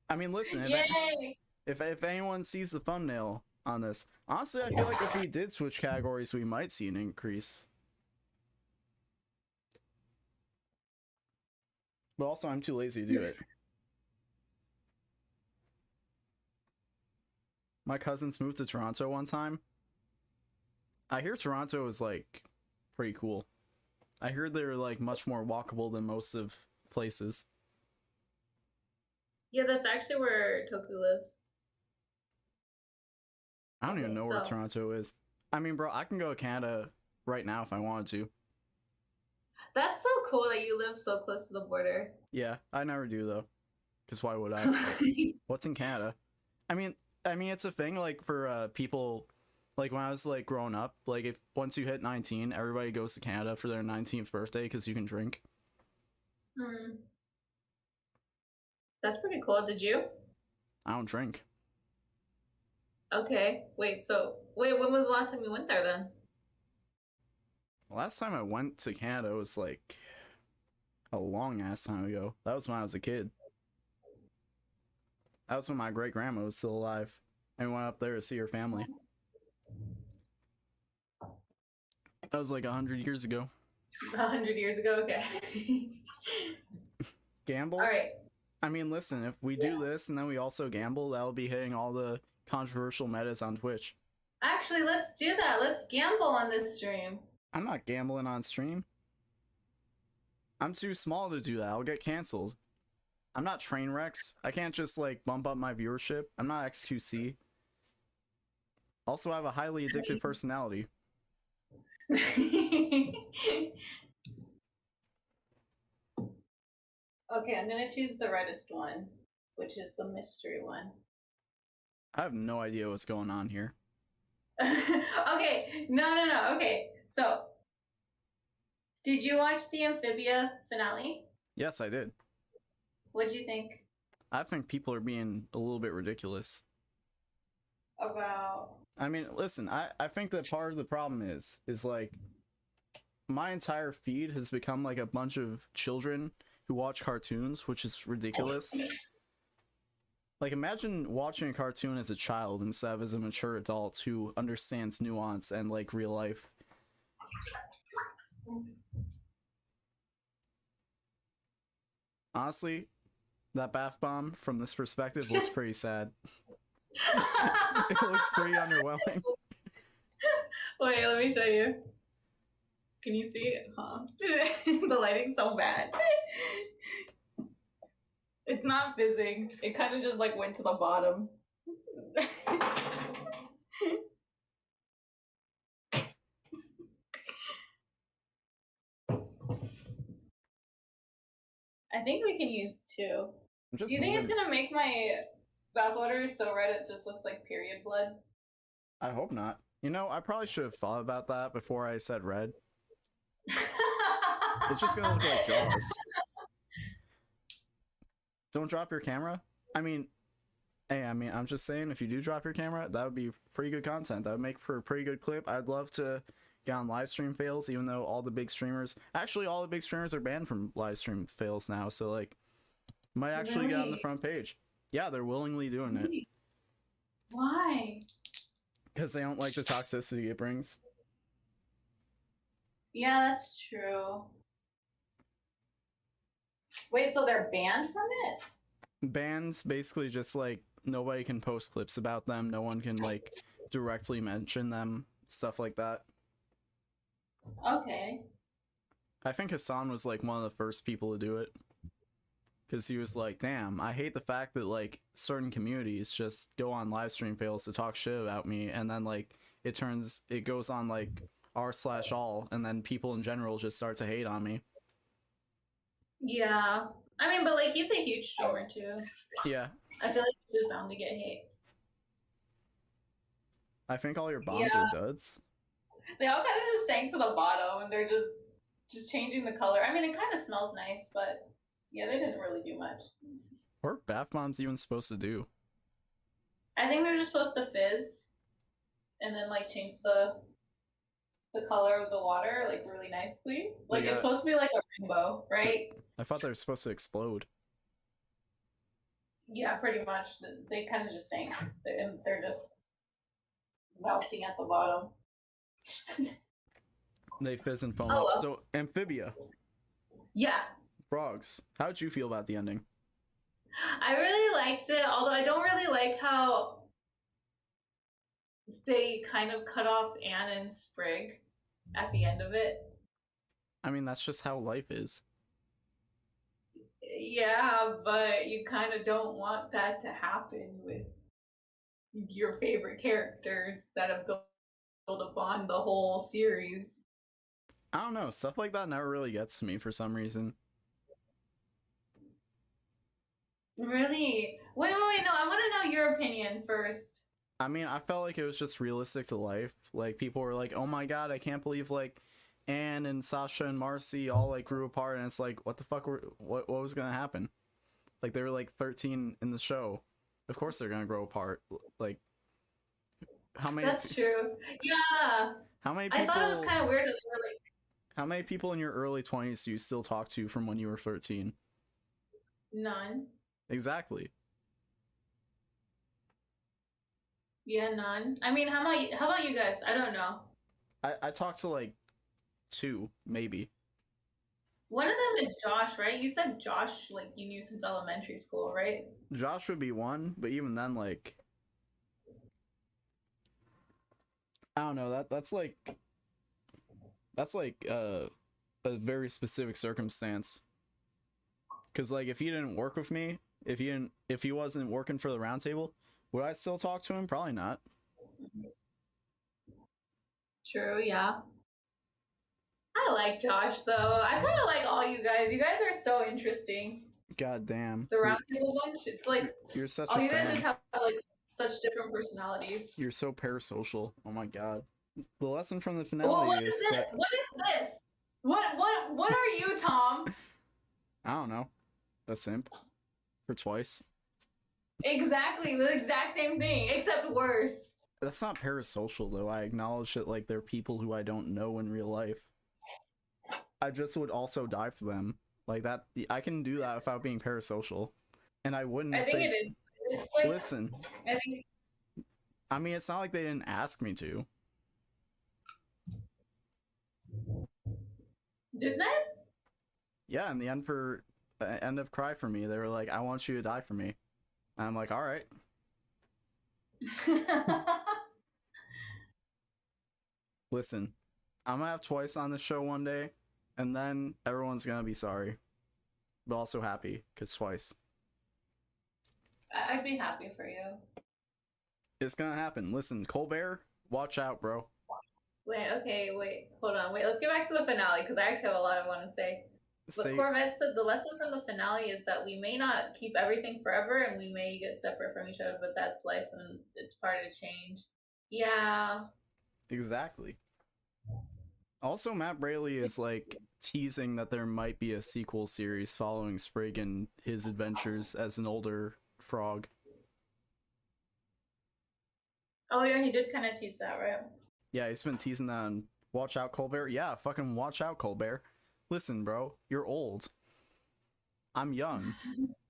I mean, listen, Yay! if anyone sees the thumbnail on this, honestly, I feel like if we did switch categories, we might see an increase. But also, I'm too lazy to do it. My cousins moved to Toronto one time. I hear Toronto is like pretty cool. I heard they're like much more walkable than most of places. Yeah, that's actually where Toku lives. I don't even Okay, know where so- Toronto is. I mean, bro, I can go to Canada right now if I wanted to. That's so cool that you live so close to the border. Yeah, I never do though. Because why would I? What's in Canada? I mean, it's a thing like for people. Like when I was like growing up, like if once you hit 19, everybody goes to Canada for their 19th birthday because you can drink. Hmm. That's pretty cool. Did you? I don't drink. Okay. Wait, when was the last time you went there then? The last time I went to Canada was like a long ass time ago. That was when I was a kid. That was when my great grandma was still alive and went up there to see her family. That was like 100 years ago. 100 years ago? Okay. Gamble? All right. I mean, listen, if we do this and then we also gamble, that'll be hitting all the controversial metas on Twitch. Actually, let's do that. Let's gamble on this stream. I'm not gambling on stream. I'm too small to do that. I'll get canceled. I'm not Trainwrecks. I can't just like bump up my viewership. I'm not XQC. Also, I have a highly addictive personality. Okay, I'm gonna choose the reddest one, which is the mystery one. I have no idea what's going on here. Okay, no. Okay, so did you watch the Amphibia finale? Yes, I did. What'd you think I think people are being a little bit ridiculous. about? I mean, listen, I think that part of the problem is like my entire feed has become like a bunch of children who watch cartoons, which is ridiculous. Like, imagine watching a cartoon as a child instead of as a mature adult who understands nuance and like real life. Honestly, that bath bomb from this perspective looks pretty sad. It looks pretty underwhelming. Wait, let me show you. Can you see it? Huh? The lighting's so bad. It's not fizzing. It kind of just like went to the bottom. I think we can use two. Do you think it's gonna make my bathwater so red it just looks like period blood? I hope not. You know, I probably should have thought about that before I said red. It's just gonna look like Jaws. Don't drop your camera? I mean, hey, I'm just saying, if you do drop your camera, that would be pretty good content. That would make for a pretty good clip. I'd love to get on live stream fails, even though all the big streamers, actually all the big streamers are banned from live stream fails now, so like, might actually get on the front page. Yeah, they're willingly doing it. Why? Because they don't like the toxicity it brings. Yeah, that's true. Wait, so they're banned from it? Bans basically just like nobody can post clips about them, no one can like directly mention them, stuff like that. Okay. I think Hassan was like one of the first people to do it. Because he was like, damn, I hate the fact that like certain communities just go on live stream fails to talk shit about me, and then like it goes on like r/all, and then people in general just start to hate on me. Yeah. I mean, but like he's a huge streamer too. Yeah, I feel like he's bound to get hate. I think all your bombs Yeah. are duds. They all kind of just sank to the bottom, and they're just changing the color. I mean, it kind of smells nice, but yeah, they didn't really do much. What are bath bombs even supposed to do? I think they're just supposed to fizz, and then like change the color of the water like really nicely. Like it's supposed to be like a rainbow, right? I thought they were supposed to explode. Yeah, pretty much. They kind of just sank, and they're just melting at the bottom. They fizz and foam up. So, Amphibia. Yeah. Frogs. How'd you feel about the ending? I really liked it, although I don't really like how they kind of cut off Anne and Sprig at the end of it. I mean, that's just how life is. Yeah, but you kind of don't want that to happen with your favorite characters that have built upon the whole series. I don't know. Stuff like that never really gets to me for some reason. Really? Wait, no, I want to know your opinion first. I mean, I felt like it was just realistic to life. Like, people were like, oh my god, I can't believe, like, Anne and Sasha and Marcy all, like, grew apart, and it's like, what the fuck what was gonna happen? Like, they were, like, 13 in the show. Of course they're gonna grow apart. Like, how many... That's true. Yeah. How many people... I thought it was kind of weird that they were, like... How many people in your early 20s do you still talk to from when you were 13? None. Exactly. Yeah, none. I mean, how about you guys? I don't know. I talked to, like, 2, maybe. One of them is Josh, right? You said Josh, like, you knew since elementary school, right? Josh would be one, but even then, like... I don't know, that's like a very specific circumstance. Because, like, if he didn't work with me, if he wasn't working for the roundtable, would I still talk to him? Probably not. True, yeah. I like Josh, though. I kind of like all you guys. You guys are so interesting. God damn. The roundtable bunch, it's like... You're such all a you guys fan. just have, like, such different personalities. You're so parasocial. Oh my god. The lesson from the finale well, what is is this? that... What is this? What are you, Tom? I don't know. A simp. For twice. Exactly, the exact same thing, except worse. That's not parasocial, though. I acknowledge that, like, they're people who I don't know in real life. I just would also die for them. Like, that, I can do that without being parasocial. And I wouldn't if I think they... it is. It's like... Listen. I think... I mean, it's not like they didn't ask me to. Did they? Yeah, in the end end of Cry for Me, they were like, I want you to die for me. And I'm like, alright. Listen, I'm gonna have twice on the show one day, and then everyone's gonna be sorry. But also happy, because twice. I'd be happy for you. It's gonna happen. Listen, Colbert, watch out, bro. Wait, okay, wait, hold on. Wait, let's get back to the finale, because I actually have a lot I want to say. But Corvette said the lesson from the finale is that we may not keep everything forever, and we may get separate from each other, but that's life, and it's part of change. Yeah. Exactly. Also, Matt Braley is, like, teasing that there might be a sequel series following Sprig and his adventures as an older frog. Oh, yeah, he did kind of tease that, right? Yeah, he's been teasing that on Watch Out, Colbert. Yeah, fucking watch out, Colbert. Listen, bro, you're old. I'm young.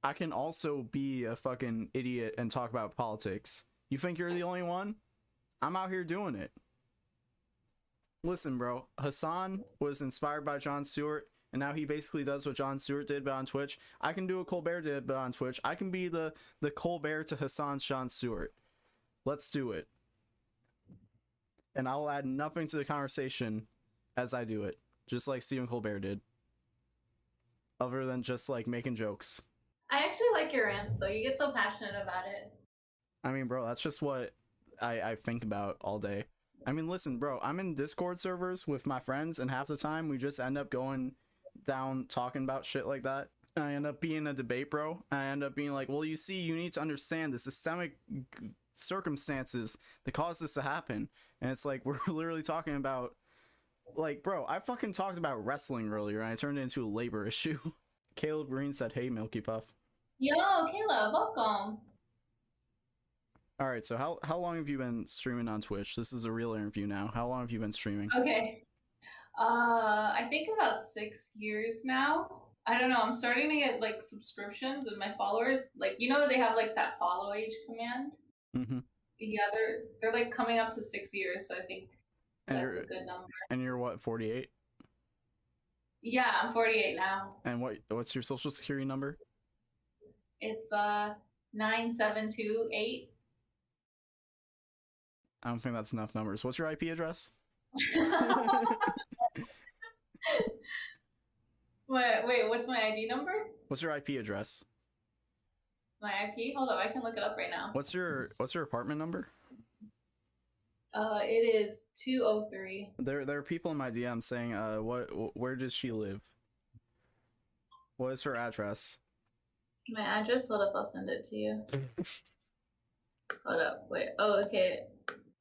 I can also be a fucking idiot and talk about politics. You think you're the only one? I'm out here doing it. Listen, bro, Hassan was inspired by Jon Stewart, and now he basically does what Jon Stewart did, but on Twitch. I can do what Colbert did, but on Twitch. I can be the Colbert to Hassan's Jon Stewart. Let's do it. And I'll add nothing to the conversation as I do it. Just like Stephen Colbert did. Other than just, like, making jokes. I actually like your rants, though. You get so passionate about it. I mean, bro, that's just what I think about all day. I mean, listen, bro, I'm in Discord servers with my friends, and half the time we just end up going down talking about shit like that. I end up being a debate, bro. I end up being like, well, you see, you need to understand the systemic circumstances that caused this to happen. And it's like, we're literally talking about, like, bro, I fucking talked about wrestling earlier, and I turned it into a labor issue. Caleb Green said, hey, Milky Puff. Yo, Caleb, welcome. All right, so how long have you been streaming on Twitch? This is a real interview now. How long have you been streaming? Okay. I think about 6 years now. I don't know. I'm starting to get like subscriptions, and my followers, like, you know, they have like that follow age command. Mm-hmm. Yeah, they're like coming up to 6 years, so I think that's a good number. And you're what, 48? Yeah, I'm 48 now. And what's your social security number? It's 9728. I don't think that's enough numbers. What's your IP address? Wait, what's my ID number? What's your IP address? My IP? Hold up, I can look it up right now. What's your apartment number? It is 203. There are people in my DM saying, where does she live? What is her address? My address? Hold up, I'll send it to you. Hold up, wait. Oh, okay.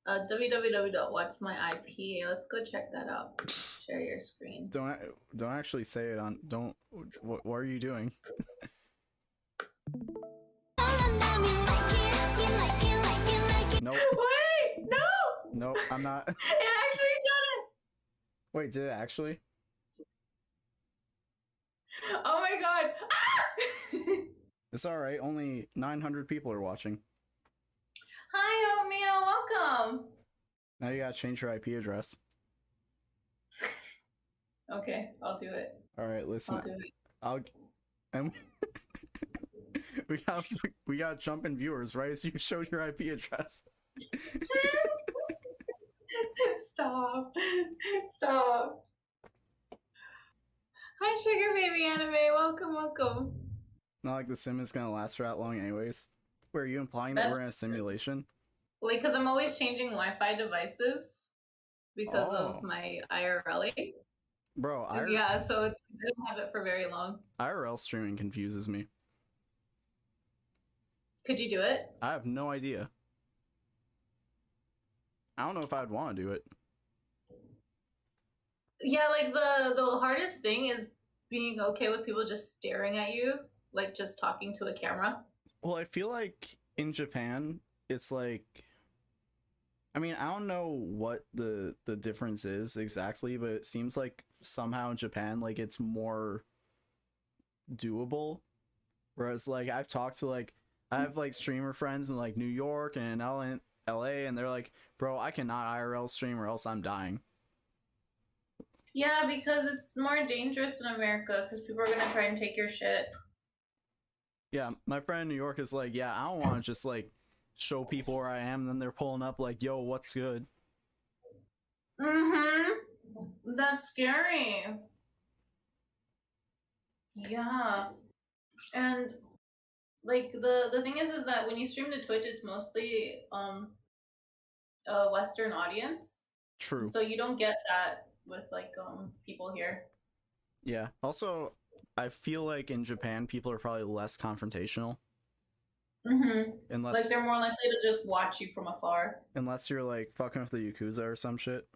www.whatsmyip. Let's go check that out. Share your screen. Don't actually say it on. Don't. What are you doing? Nope. Wait, no. Nope, I'm not. It actually showed it. Wait, did it actually? Oh my god. It's all right. Only 900 people are watching. Hi, Oatmeal. Welcome. Now you gotta change your IP address. Okay, I'll do it. All right, listen. I'll do it. And we got jumping viewers, right? So you showed your IP address. Stop. Hi, Sugar Baby Anime. Welcome. Not like the sim is gonna last for that long, anyways. Were you implying that we're in a simulation? Like, because I'm always changing Wi-Fi devices because of my IRL. Bro, yeah, so I didn't have it for very long. IRL streaming confuses me. Could you do it? I have no idea. I don't know if I'd want to do it. Yeah, like the hardest thing is being okay with people just staring at you, like just talking to a camera. Well, I feel like in Japan, it's like, I mean, I don't know what the difference is exactly, but it seems like somehow in Japan, like, it's more doable. Whereas, like, I've talked to, like, I have, like, streamer friends in, like, New York and LA, and they're like, bro, I cannot IRL stream or else I'm dying. Yeah, because it's more dangerous in America because people are going to try and take your shit. Yeah, my friend in New York is like, yeah, I don't want to just, like, show people where I am, and then they're pulling up like, yo, what's good? That's scary. Yeah. And like the thing is that when you stream to Twitch, it's mostly a Western audience. True. So you don't get that with like people here. Yeah. Also, I feel like in Japan people are probably less confrontational. Unless, like, they're more likely to just watch you from afar. Unless you're like fucking with the Yakuza or some shit.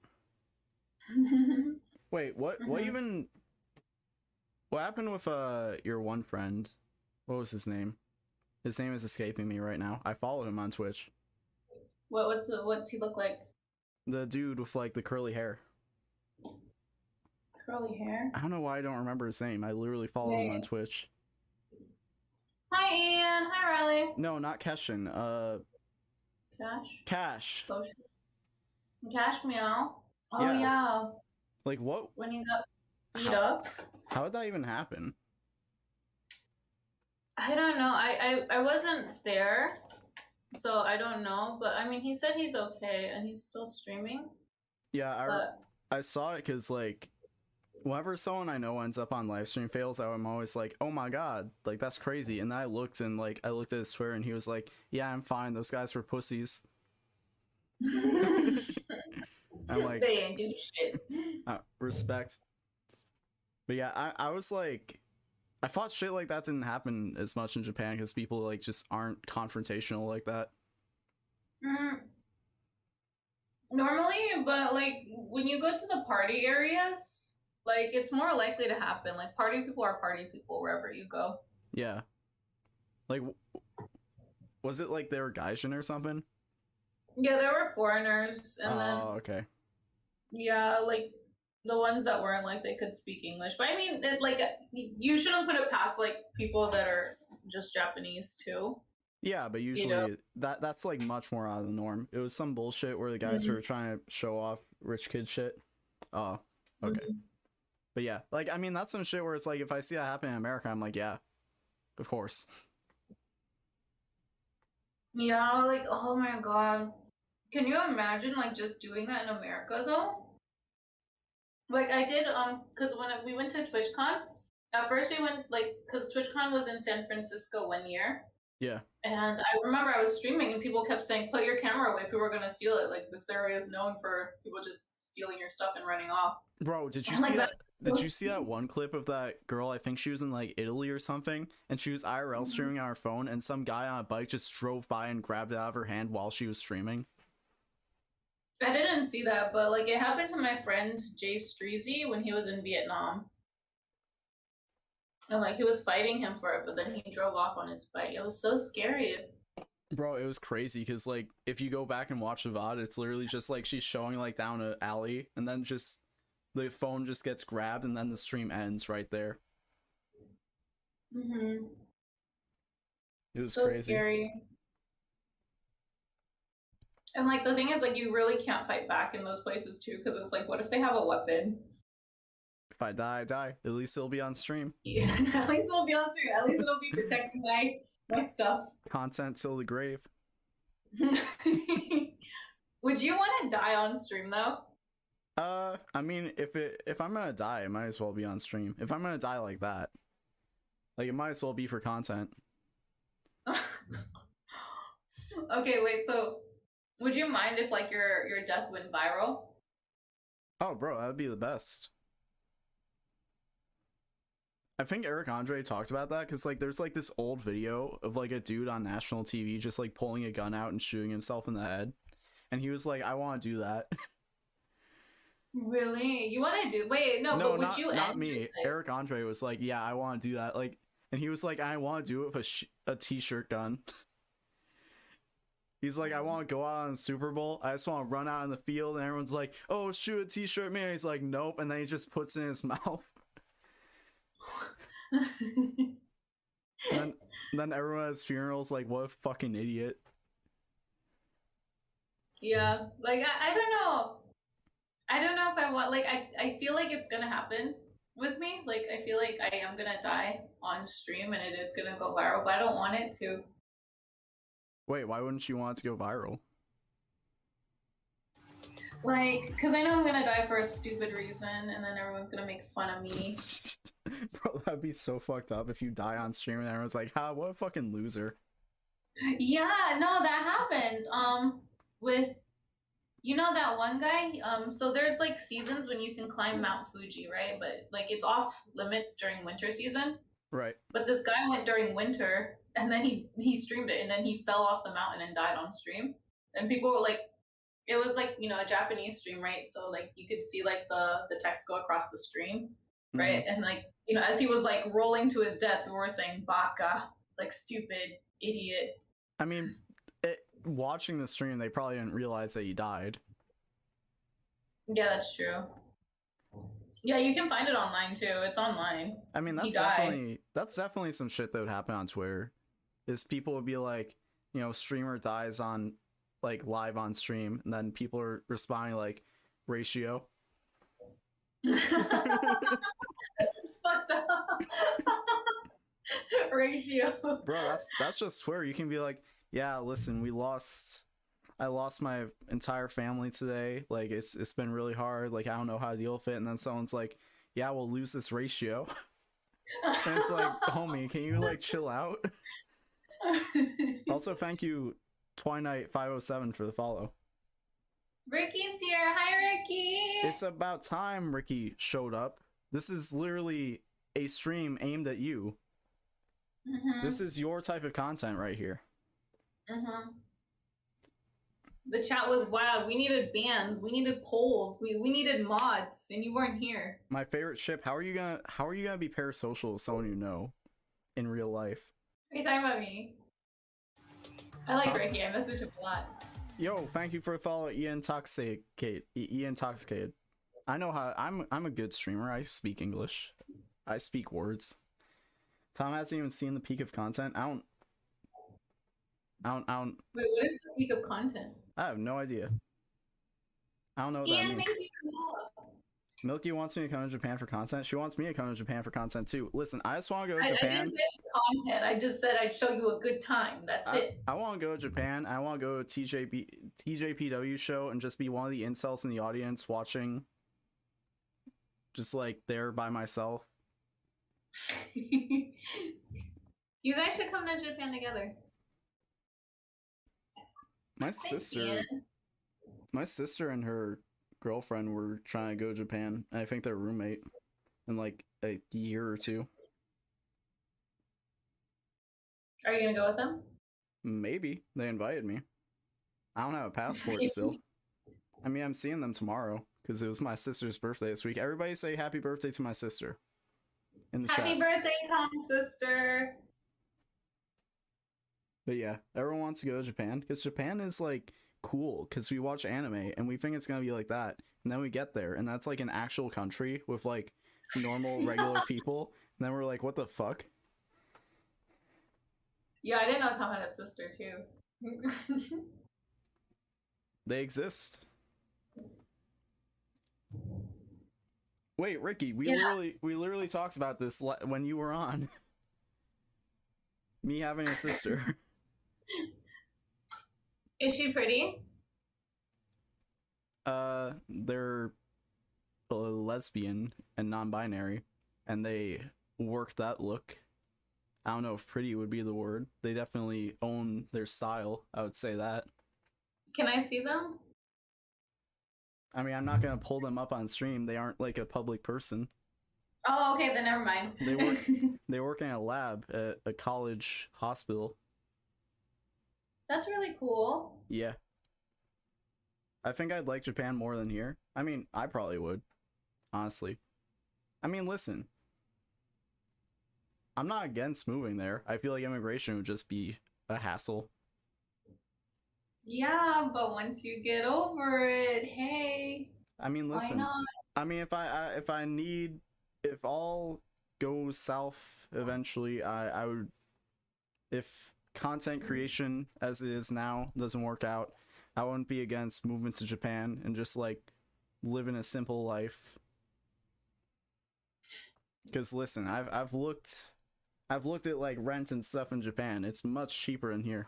Wait, what happened with your one friend? What was his name? His name is escaping me right now. I follow him on Twitch. What's he look like? The dude with like the curly hair. Curly hair? I don't know why I don't remember his name. I literally follow him on Twitch. Hi, Ian. Hi, Riley. No, not Keshin. Cash. Cash meow. Oh, yeah. yeah. Like, what? When you got beat up? How did that even happen? I don't know. I wasn't there, so I don't know. But, I mean, he said he's okay, and he's still streaming. Yeah, I saw it because, like, whenever someone I know ends up on livestream fails, I'm always like, oh my god, like, that's crazy. And then I looked at his Twitter and he was like, yeah, I'm fine, those guys were pussies. I'm like, they didn't do shit. Respect. But yeah, I was like, I thought shit like that didn't happen as much in Japan because people like just aren't confrontational like that. Normally, but like when you go to the party areas, like it's more likely to happen. Like party people are party people wherever you go. Yeah. Like, was it like they were Gaijin or something? Yeah, there were foreigners, and then okay. yeah, like the ones that weren't like they could speak English. But I mean, like you shouldn't put it past like people that are just Japanese too. Yeah, but usually that's like much more out of the norm. It was some bullshit where the guys were trying to show off rich kid shit. Oh, okay. But yeah, like I mean that's some shit where it's like if I see that happen in America, I'm like, yeah, of course. Yeah, like oh my god. Can you imagine like just doing that in America though? Like I did cuz when we went to TwitchCon, at first we went like cuz TwitchCon was in San Francisco one year. Yeah. And I remember I was streaming and people kept saying, "Put your camera away. People are going to steal it." Like this area is known for people just stealing your stuff and running off. Bro, did you see that? Did you see that one clip of that girl? I think she was in like Italy or something, and she was IRL streaming on her phone, and some guy on a bike just drove by and grabbed it out of her hand while she was streaming. I didn't see that, but like it happened to my friend Jay Streezy when he was in Vietnam. And like he was fighting him for it, but then he drove off on his bike. It was so scary. Bro, it was crazy because like if you go back and watch the VOD, it's literally just like she's showing like down an alley, and then just the phone just gets grabbed, and then the stream ends right there. It was so crazy. Scary. And like the thing is, like you really can't fight back in those places too, because it's like, what if they have a weapon? If I die, I die. At least it'll be on stream. Yeah, at least it'll be on stream. At least it'll be protecting my stuff. Content till the grave. Would you want to die on stream though? I mean, if I'm gonna die, it might as well be on stream. If I'm gonna die like that, like it might as well be for content. Okay, wait. So, would you mind if like your death went viral? Oh, bro, that would be the best. I think Eric Andre talked about that because like there's like this old video of like a dude on national TV just like pulling a gun out and shooting himself in the head, and he was like, "I want to do that." Really? You want to do? Wait, no. But would you? Not me. Like... Eric Andre was like, "Yeah, I want to do that." Like, and he was like, "I want to do it with a t-shirt gun." He's like, "I want to go out on the Super Bowl. I just want to run out in the field," and everyone's like, "Oh, shoot a t-shirt, man." He's like, "Nope," and then he just puts it in his mouth. and then everyone at his funeral's like, what a fucking idiot. Yeah, like I don't know. I don't know if I want, like I feel like it's gonna happen with me. Like I feel like I am gonna die on stream and it is gonna go viral, but I don't want it to. Wait, why wouldn't you want it to go viral? Like, because I know I'm gonna die for a stupid reason, and then everyone's gonna make fun of me. Bro, that'd be so fucked up if you die on stream and everyone's like, "Ha, what a fucking loser." Yeah, no, that happened. With, you know that one guy? So there's like seasons when you can climb Mount Fuji, right? But like it's off limits during winter season. Right. But this guy went during winter, and then he streamed it, and then he fell off the mountain and died on stream. And people were like, it was like, you know, a Japanese stream, right? So like you could see like the text go across the stream, right? And like, you know, as he was like rolling to his death, we were saying "baka," like stupid idiot. I mean, watching the stream, they probably didn't realize that he died. Yeah, that's true. Yeah, you can find it online too. It's online. I mean, that's definitely some shit that would happen on Twitter. Is people would be like, you know, streamer dies on like live on stream, and then people are responding like ratio. It's fucked up. Ratio. Bro, that's just Twitter. You can be like, yeah, listen, I lost my entire family today. Like it's been really hard. Like I don't know how to deal with it. And then someone's like, yeah, we'll lose this ratio. And it's like, homie, can you like chill out? Also, thank you Twilight 507 for the follow. Ricky's here. Hi, Ricky. It's about time Ricky showed up. This is literally a stream aimed at you. This is your type of content right here. The chat was wild. We needed bans. We needed polls. We needed mods, and you weren't here. My favorite ship. How are you gonna be parasocial with someone you know in real life? Are you talking about me? I like Ricky. I message him a lot. Yo, thank you for the follow, Intoxicated. Intoxicated. I know how. I'm a good streamer. I speak English. I speak words. Tom hasn't even seen the peak of content. I don't. Wait, what is the peak of content? I have no idea. I don't know what that means. Milky wants me to come to Japan for content. She wants me to come to Japan for content too. Listen, I just want to go to Japan. I didn't say content. I just said I'd show you a good time. That's it. I want to go to Japan. I want to go to TJPW show and just be one of the incels in the audience watching. Just like there by myself. You guys should come to Japan together. My sister and her girlfriend were trying to go to Japan. I think they're roommate in like a year or two. Are you gonna go with them? Maybe. They invited me. I don't have a passport still. I mean, I'm seeing them tomorrow because it was my sister's birthday this week. Everybody say happy birthday to my sister in the chat. Happy birthday, Tom, sister. But yeah, everyone wants to go to Japan because Japan is like cool because we watch anime and we think it's gonna be like that, and then we get there and that's like an actual country with like normal regular people, and then we're like, what the fuck? Yeah, I didn't know Tom had a sister too. They exist. Wait, Ricky, we literally talked about this when you were on. Me having a sister. Is she pretty? They're lesbian and non-binary, and they work that look. I don't know if pretty would be the word. They definitely own their style, I would say that. Can I see them? I mean, I'm not gonna pull them up on stream. They aren't like a public person. Oh, okay, then never mind. They work in a lab at a college hospital. That's really cool. Yeah. I think I'd like Japan more than here. I mean, I probably would, honestly. I mean, listen. I'm not against moving there. I feel like immigration would just be a hassle. Yeah, but once you get over it, hey. I mean, listen. Why not? I mean, if all goes south eventually, I would, if content creation as it is now doesn't work out, I wouldn't be against moving to Japan and just like living a simple life. Because listen, I've looked at like rent and stuff in Japan. It's much cheaper in here.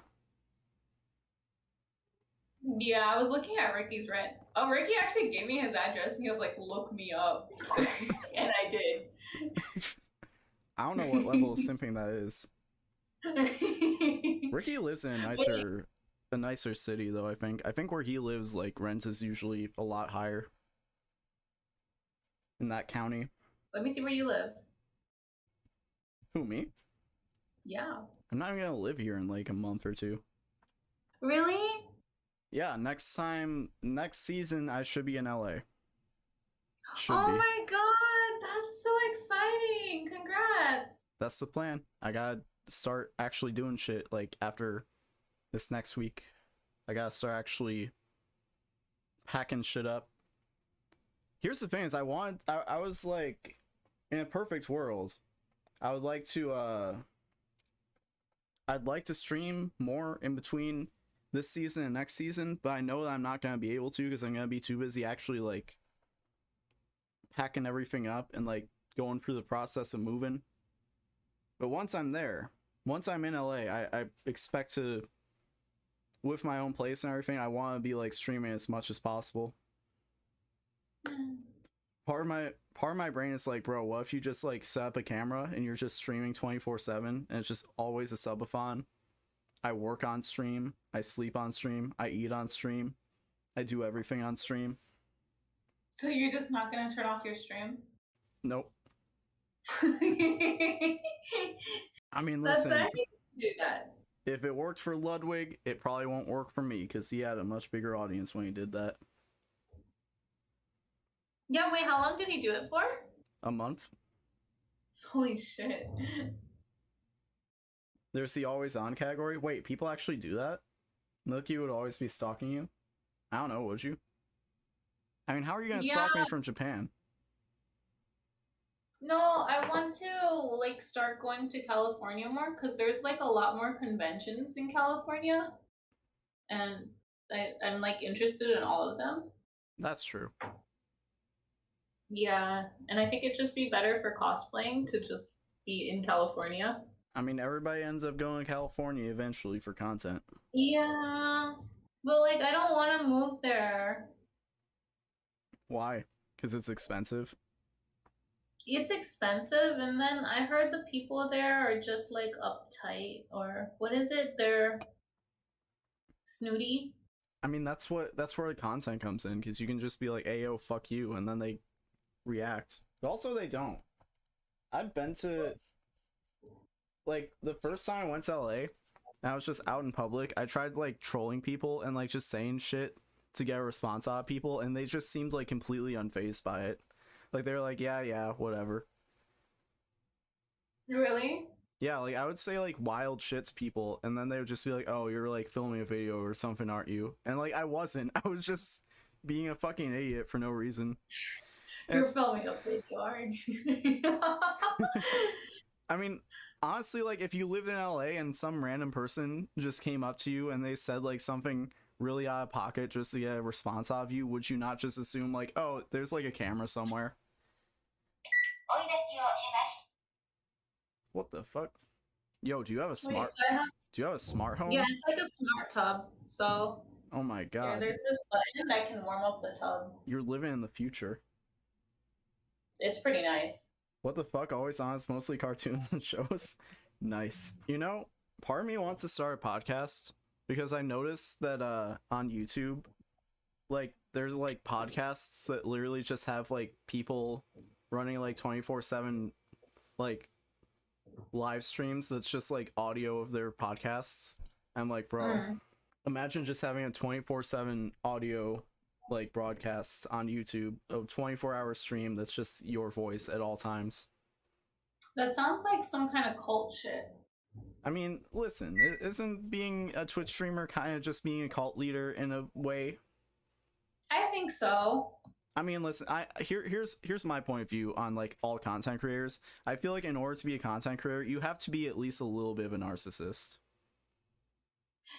Yeah, I was looking at Ricky's rent. Oh, Ricky actually gave me his address and he was like, look me up. And I did. I don't know what level of simping that is. Ricky lives in a nicer city though, I think. I think where he lives, like, rent is usually a lot higher in that county. Let me see where you live. Who, me? Yeah. I'm not even gonna live here in like a month or two. Really? Yeah, next season I should be in LA. My god, that's so exciting! Congrats! That's the plan. I gotta start actually doing shit, like, after this next week. I gotta start actually packing shit up. Here's the thing is I was like, in a perfect world, I would like to I'd like to stream more in between this season and next season, but I know that I'm not gonna be able to because I'm gonna be too busy actually like packing everything up and like going through the process of moving. But once I'm there, once I'm in LA, I expect to, with my own place and everything, I want to be like streaming as much as possible. Part of my brain is like, bro, what if you just like set up a camera and you're just streaming 24/7 and it's just always a subathon? I work on stream, I sleep on stream, I eat on stream, I do everything on stream. So you're just not gonna turn off your stream? Nope. I mean, listen. Do that. If it worked for Ludwig, it probably won't work for me because he had a much bigger audience when he did that. Yeah, wait, how long did he do it for? A month. Holy shit. There's the always on category. Wait, people actually do that? Milky would always be stalking you? I don't know, would you? I mean, how are you gonna stalk me from Japan? No, I want to like start going to California more because there's like a lot more conventions in California, and I'm like interested in all of them. That's true. Yeah, and I think it'd just be better for cosplaying to just be in California. I mean, everybody ends up going to California eventually for content. Yeah, but like I don't want to move there. Why? Because it's expensive? It's expensive, and then I heard the people there are just like uptight, or what is it? They're snooty. I mean, that's where the content comes in, because you can just be like, "Ayo, fuck you," and then they react. But also, they don't. I've been to, like, the first time I went to LA, and I was just out in public. I tried like trolling people and like just saying shit to get a response out of people, and they just seemed like completely unfazed by it. Like, they were like, yeah, whatever. Really? Yeah, like, I would say, like, wild shit to people, and then they would just be like, oh, you're, like, filming a video or something, aren't you? And, like, I wasn't. I was just being a fucking idiot for no reason. You're filming a video, aren't you? I mean, honestly, like, if you lived in LA and some random person just came up to you and they said, like, something really out of pocket just to get a response out of you, would you not just assume, like, oh, there's, like, a camera somewhere? What the fuck? Yo, do you have a smart? Do you have a smart home? Yeah, it's like a smart tub. So. Oh my god. Yeah, there's this button that can warm up the tub. You're living in the future. It's pretty nice. What the fuck? Always on. It's mostly cartoons and shows. Nice. You know, part of me wants to start a podcast because I noticed that on YouTube, like, there's like podcasts that literally just have like people running like 24/7 like live streams that's just like audio of their podcasts. I'm like, bro, imagine just having a 24/7 audio like broadcasts on YouTube, a 24-hour stream that's just your voice at all times. That sounds like some kind of cult shit. I mean, listen, isn't being a Twitch streamer kind of just being a cult leader in a way? I think so. I mean, listen, here's my point of view on like all content creators. I feel like in order to be a content creator, you have to be at least a little bit of a narcissist.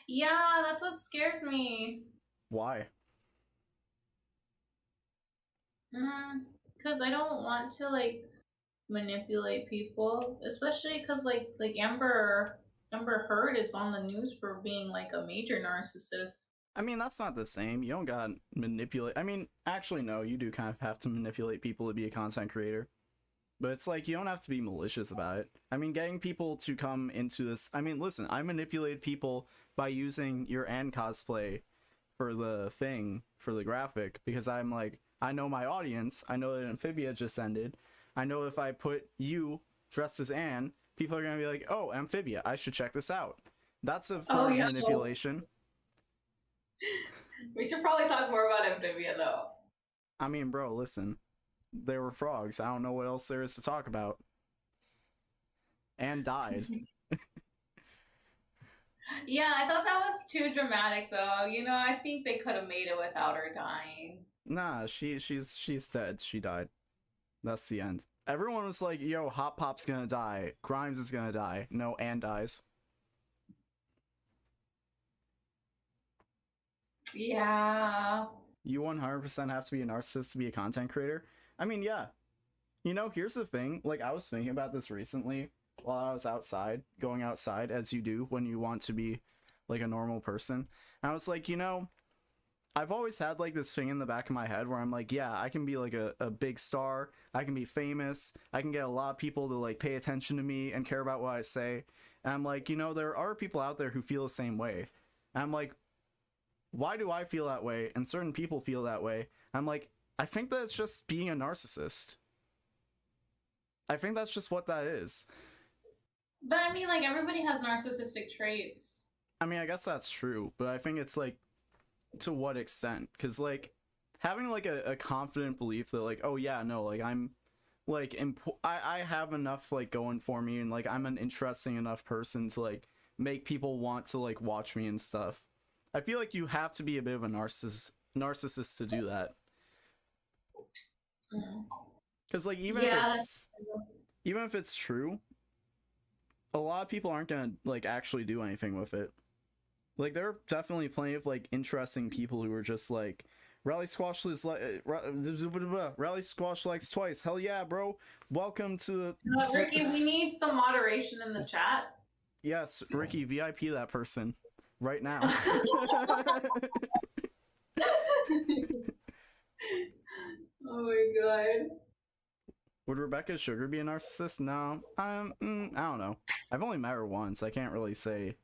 Yeah, that's what scares me. Why? Because I don't want to like manipulate people, especially because like Amber Heard is on the news for being like a major narcissist. I mean, that's not the same. You don't gotta manipulate. I mean, actually, no, you do kind of have to manipulate people to be a content creator. But it's like, you don't have to be malicious about it. I mean, getting people to come into this... I mean, listen, I manipulated people by using your Anne cosplay for the thing, for the graphic, because I'm like, I know my audience, I know that Amphibia just ended, I know if I put you dressed as Anne, people are gonna be like, oh, Amphibia, I should check this out. That's a form of manipulation. We should probably talk more about Amphibia, though. I mean, bro, listen. They were frogs. I don't know what else there is to talk about. And died. Yeah, I thought that was too dramatic, though. You know, I think they could have made it without her dying. Nah, she's dead. She died. That's the end. Everyone was like, yo, Hot Pop's gonna die. Grimes is gonna die. No, Anne dies. Yeah. You 100% have to be a narcissist to be a content creator? I mean, yeah. You know, here's the thing. Like, I was thinking about this recently while I was outside, going outside, as you do when you want to be, like, a normal person. And I was like, you know, I've always had, like, this thing in the back of my head where I'm like, yeah, I can be, like, a big star. I can be famous. I can get a lot of people to, like, pay attention to me and care about what I say. And I'm like, you know, there are people out there who feel the same way. And I'm like, why do I feel that way and certain people feel that way? I'm like, I think that it's just being a narcissist. I think that's just what that is. But I mean, like, everybody has narcissistic traits. I mean, I guess that's true, but I think it's like, to what extent? Because like having like a confident belief that like, oh yeah, no, like I'm like I have enough like going for me, and like I'm an interesting enough person to like make people want to like watch me and stuff. I feel like you have to be a bit of a narcissist to do that. Because like even if it's true, a lot of people aren't gonna like actually do anything with it. Like there are definitely plenty of like interesting people who are just like, Rally Squash is like Rally Squash likes twice. Hell yeah, bro! Welcome to Ricky. We need some moderation in the chat. Yes, Ricky, VIP that person right now. Oh my god. Would Rebecca Sugar be a narcissist? No, I don't know. I've only met her once. I can't really say.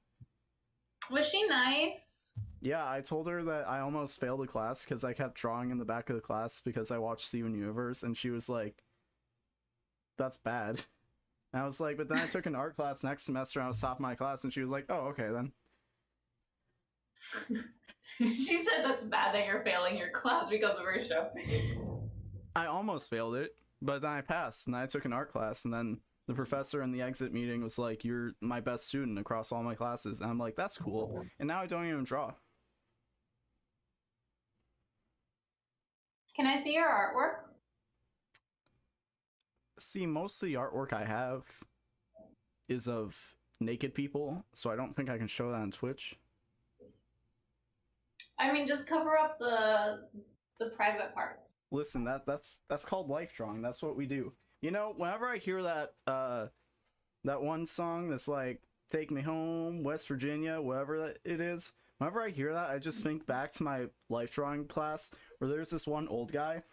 Was she nice? Yeah, I told her that I almost failed a class because I kept drawing in the back of the class because I watched Steven Universe, and she was like, that's bad. And I was like, but then I took an art class next semester and I was top of my class, and she was like, oh, okay then. She said that's bad that you're failing your class because of her show. I almost failed it, but then I passed, and I took an art class, and then the professor in the exit meeting was like, you're my best student across all my classes. And I'm like, that's cool. And now I don't even draw. Can I see your artwork? See, most of the artwork I have is of naked people, so I don't think I can show that on Twitch. I mean, just cover up the private parts. Listen, that's called life drawing. That's what we do. You know, whenever I hear that that one song that's like "Take Me Home, West Virginia," whatever it is, whenever I hear that, I just think back to my life drawing class where there's this one old guy,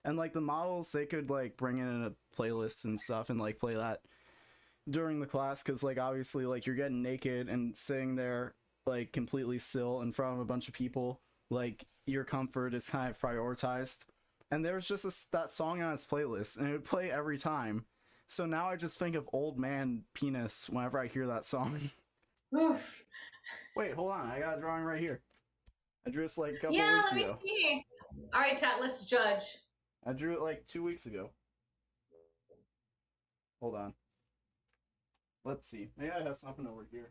and like the models, they could like bring in a playlist and stuff and like play that during the class, because like obviously like you're getting naked and sitting there like completely still in front of a bunch of people, like your comfort is kind of prioritized. And there was just that song on his playlist, and it would play every time. So now I just think of old man penis whenever I hear that song. Oof. Wait, hold on. I got a drawing right here. I drew this like a couple weeks ago. Let me see. All right, chat, let's judge. I drew it like 2 weeks ago. Hold on. Let's see. Maybe I have something over here.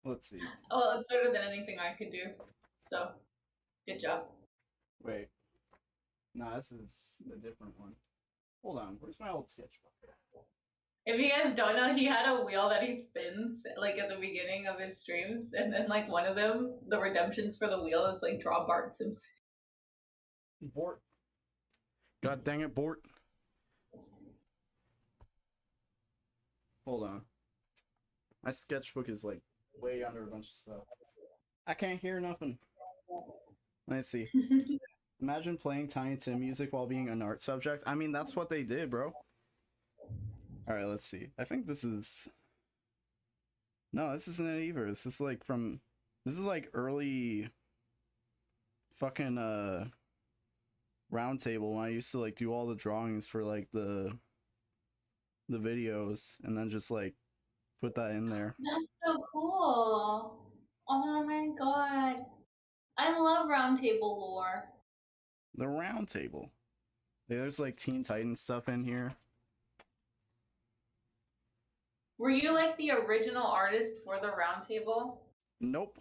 Let's see. Oh, it's better than anything I could do. So, good job. Wait. No, this is a different one. Hold on. Where's my old sketchbook? If you guys don't know, he had a wheel that he spins like at the beginning of his streams, and then like one of them, the redemptions for the wheel is like draw Bart Simpson. Bort. God dang it, Bort. Hold on. My sketchbook is like way under a bunch of stuff. I can't hear nothing. Let's see. Imagine playing Tiny Tim music while being an art subject. I mean, that's what they did, bro. Alright, let's see. I think this is... No, this isn't it either. This is like from... This is like early... Fucking, Roundtable when I used to like do all the drawings for like the videos, and then just like put that in there. That's so cool. Oh my god. I love Roundtable lore. The Roundtable. Yeah, there's like Teen Titans stuff in here. Were you like the original artist for the Roundtable? Nope.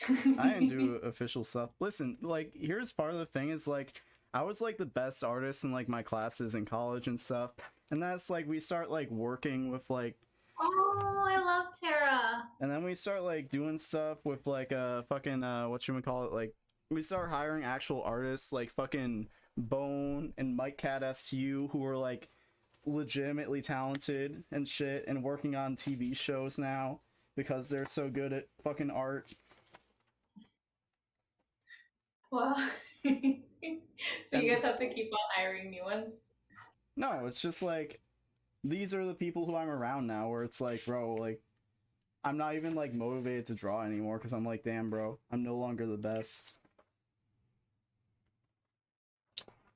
I didn't do official stuff. Listen, like, here's part of the thing is like, I was like the best artist in like my classes in college and stuff. And that's like, we start like working with like... Oh, I love Tara. And then we start like doing stuff with like fucking, whatchamacallit, like, we start hiring actual artists like fucking Bone and Mike Cat SU, who are like legitimately talented and shit, and working on TV shows now because they're so good at fucking art. Well, so you guys have to keep on hiring new ones? No, it's just like, these are the people who I'm around now, where it's like, bro, like, I'm not even like motivated to draw anymore because I'm like, damn, bro, I'm no longer the best.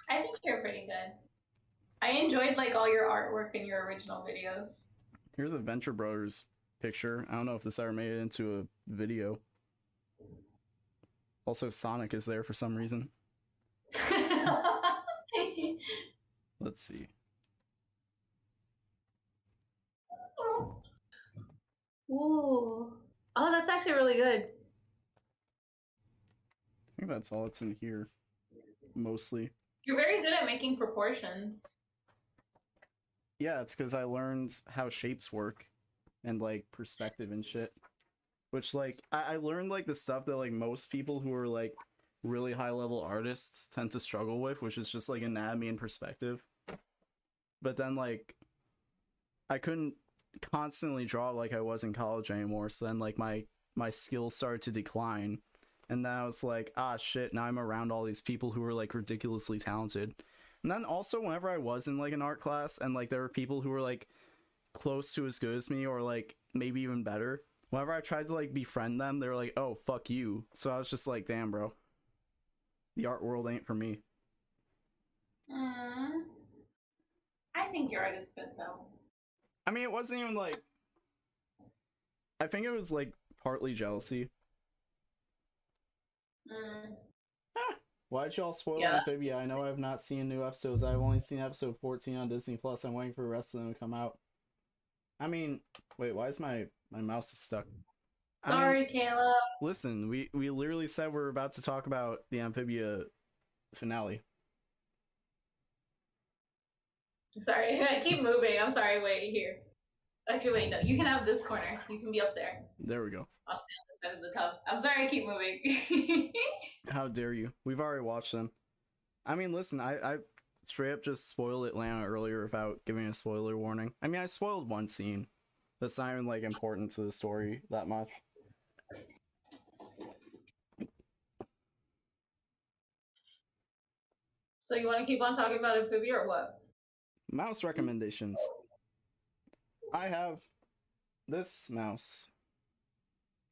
I think you're pretty good. I enjoyed like all your artwork in your original videos. Here's a Venture Brothers picture. I don't know if this ever made it into a video. Also, Sonic is there for some reason. Let's see. Ooh. Oh, that's actually really good. I think that's all that's in here, mostly. You're very good at making proportions. Yeah, it's because I learned how shapes work and like perspective and shit. Which like I learned like the stuff that like most people who are like really high level artists tend to struggle with, which is just like anatomy and perspective. But then like I couldn't constantly draw like I was in college anymore, so then like my skills started to decline. And then I was like, ah shit, now I'm around all these people who are like ridiculously talented. And then also whenever I was in like an art class and like there were people who were like close to as good as me or like maybe even better, whenever I tried to like befriend them, they were like, oh fuck you. So I was just like, damn bro, the art world ain't for me. I think your art is good though. I mean, it wasn't even like, I think it was like partly jealousy. Why'd y'all spoil Amphibia? I know I have not seen new episodes. I've only seen episode 14 on Disney Plus. I'm waiting for the rest of them to come out. I mean, wait, why is my mouse stuck? Sorry, Caleb. Listen, we literally said we're about to talk about the Amphibia finale. Sorry, I keep moving. I'm sorry. Wait, here. Actually, wait, no. You can have this corner. You can be up there. There we go. I'll stand at the top. I'm sorry, I keep moving. How dare you? We've already watched them. I mean, listen, I straight up just spoiled Atlanta earlier without giving a spoiler warning. I mean, I spoiled one scene. That's not even like important to the story that much. So you want to keep on talking about Amphibia or what? Mouse recommendations. I have this mouse.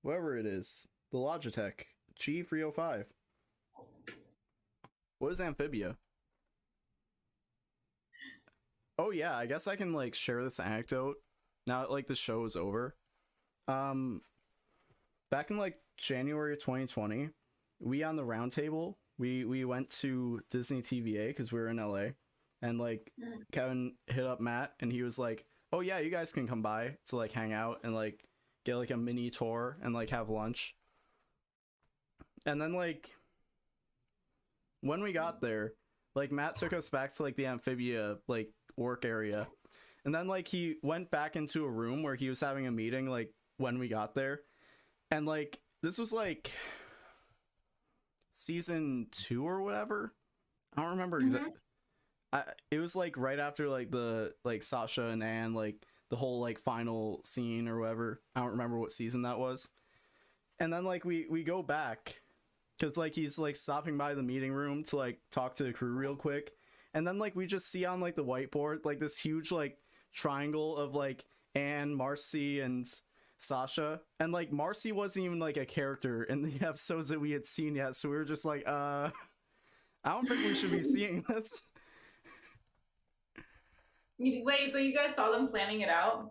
Whatever it is. The Logitech G305. What is Amphibia? Oh yeah, I guess I can like share this anecdote now that like the show is over. Back in like January of 2020, we on the round table, we went to Disney TVA because we were in LA, and like Kevin hit up Matt and he was like, oh yeah, you guys can come by to like hang out and like get like a mini tour and like have lunch. And then like when we got there, like Matt took us back to like the Amphibia like work area, and then like he went back into a room where he was having a meeting like when we got there, and like this was like season 2 or whatever. I don't remember exactly. It was like right after like the like Sasha and Anne like the whole like final scene or whatever. I don't remember what season that was. And then like we go back because like he's like stopping by the meeting room to like talk to the crew real quick, and then like we just see on like the whiteboard like this huge like triangle of like Anne, Marcy, and Sasha, and like Marcy wasn't even like a character in the episodes that we had seen yet, so we were just like I don't think we should be seeing this. Wait, so you guys saw them planning it out?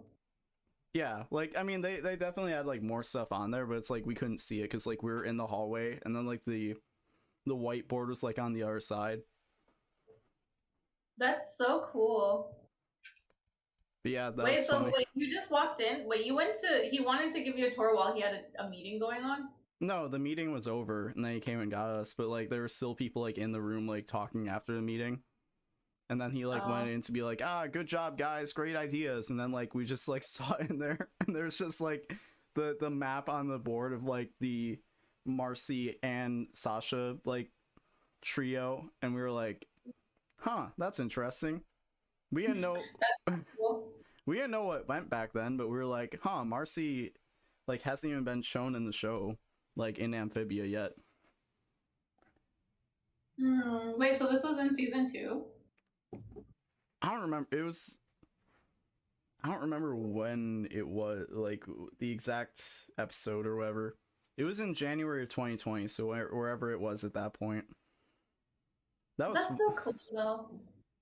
Yeah, like I mean they definitely had like more stuff on there, but it's like we couldn't see it because like we were in the hallway, and then like the whiteboard was like on the other side. That's so cool. But yeah, that wait, was so funny. wait, you just walked in? Wait, you went to, he wanted to give you a tour while he had a meeting going on? No, the meeting was over, and then he came and got us, but like there were still people like in the room like talking after the meeting. And then he like went in to be like, good job guys, great ideas, and then like we just like saw it in there, and there's just like the map on the board of like the Marcy and Sasha like trio, and we were like, huh, that's interesting. We didn't know we didn't know what went back then, but we were like, huh, Marcy like hasn't even been shown in the show like in Amphibia yet. Wait, so this was in season 2? I don't remember. It was I don't remember when it was, like the exact episode or whatever. It was in January of 2020, so wherever it was at that point. That's so cool though.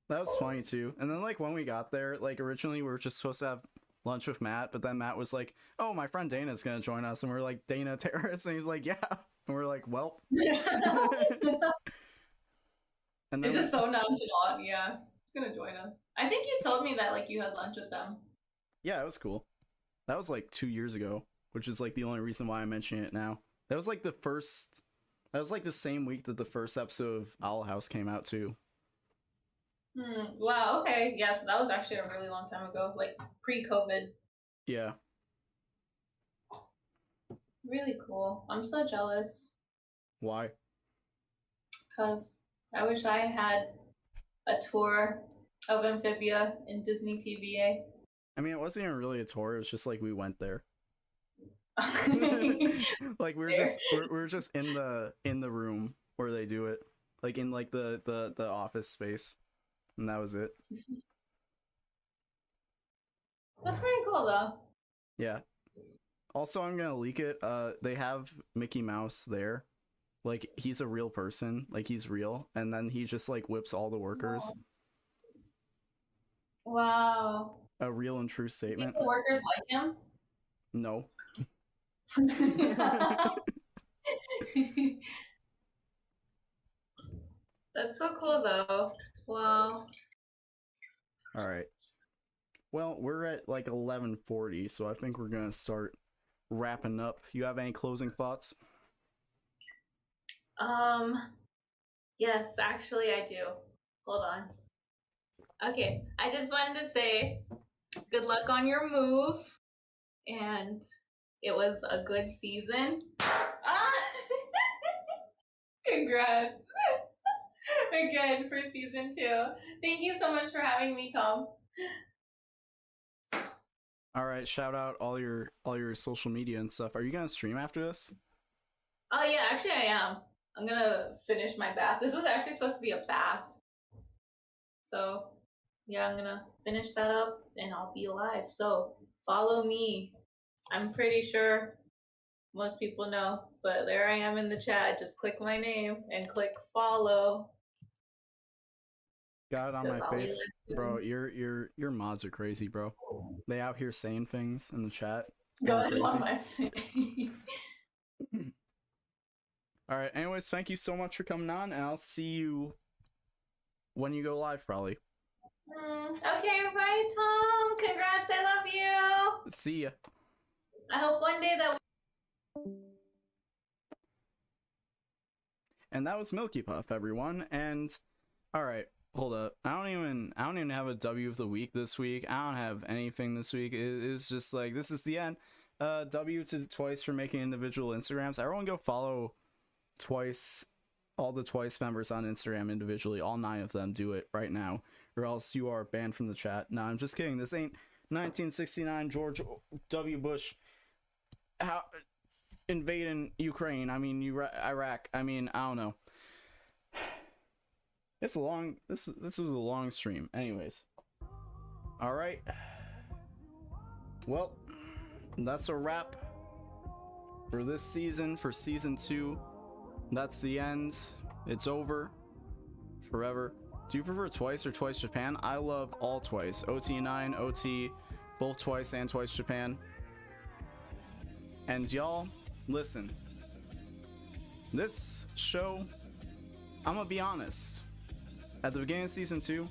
That was funny too. And then like when we got there, like originally we were just supposed to have lunch with Matt, but then Matt was like, "Oh, my friend Dana's gonna join us," and we're like, "Dana Terrace," and he's like, "Yeah," and we're like, "Well." And then it's just so nonchalant. Yeah, he's gonna join us. I think you told me that like you had lunch with them. Yeah, it was cool. That was like 2 years ago, which is like the only reason why I'm mentioning it now. That was like the first. That was like the same week that the first episode of Owl House came out too. Wow. Okay. Yeah. So that was actually a really long time ago, like pre-COVID. Yeah. Really cool. I'm so jealous. Why? Because I wish I had a tour of Amphibia in Disney TVA. I mean, it wasn't even really a tour. It was just like we went there. Like we were just in the room where they do it, like in like the office space, and that was it. That's pretty cool though. Yeah. Also, I'm gonna leak it. They have Mickey Mouse there, like he's a real person, like he's real, and then he just like whips all the workers. Wow. A real and true statement. The workers like him? No. That's so cool though. Wow. All right. Well, we're at like 11:40, so I think we're gonna start wrapping up. You have any closing thoughts? Yes, actually I do. Hold on. Okay, I just wanted to say good luck on your move, and it was a good season. Congrats again for season 2. Thank you so much for having me, Tom. All right, shout out all your social media and stuff. Are you gonna stream after this? Oh yeah, actually I am. I'm gonna finish my bath. This was actually supposed to be a bath, so yeah, I'm gonna finish that up and I'll be live. So follow me. I'm pretty sure most people know, but there I am in the chat. Just click my name and click follow. Got it on my face, bro. Your mods are crazy, bro. They out here saying things in the chat. Got it on my face. All right. Anyways, thank you so much for coming on, and I'll see you when you go live, probably. Okay, bye, Tom. Congrats. I love you. See ya. I hope one day that. And that was Milky Puff, everyone. And all right, hold up. I don't even have a W of the week this week. I don't have anything this week. It's just like this is the end. W to Twice for making individual Instagrams. Everyone go follow Twice, all the Twice members on Instagram individually. All 9 of them. Do it right now, or else you are banned from the chat. No, I'm just kidding. This ain't 1969 George W. Bush invading Ukraine. I mean, Iraq. I mean, I don't know. It's a long. This was a long stream. Anyways, all right. Well, that's a wrap for this season. For season 2, that's the end. It's over forever. Do you prefer Twice or Twice Japan? I love all Twice. OT9, OT, both Twice and Twice Japan. And y'all, listen. This show, I'm gonna be honest. At the beginning of season 2,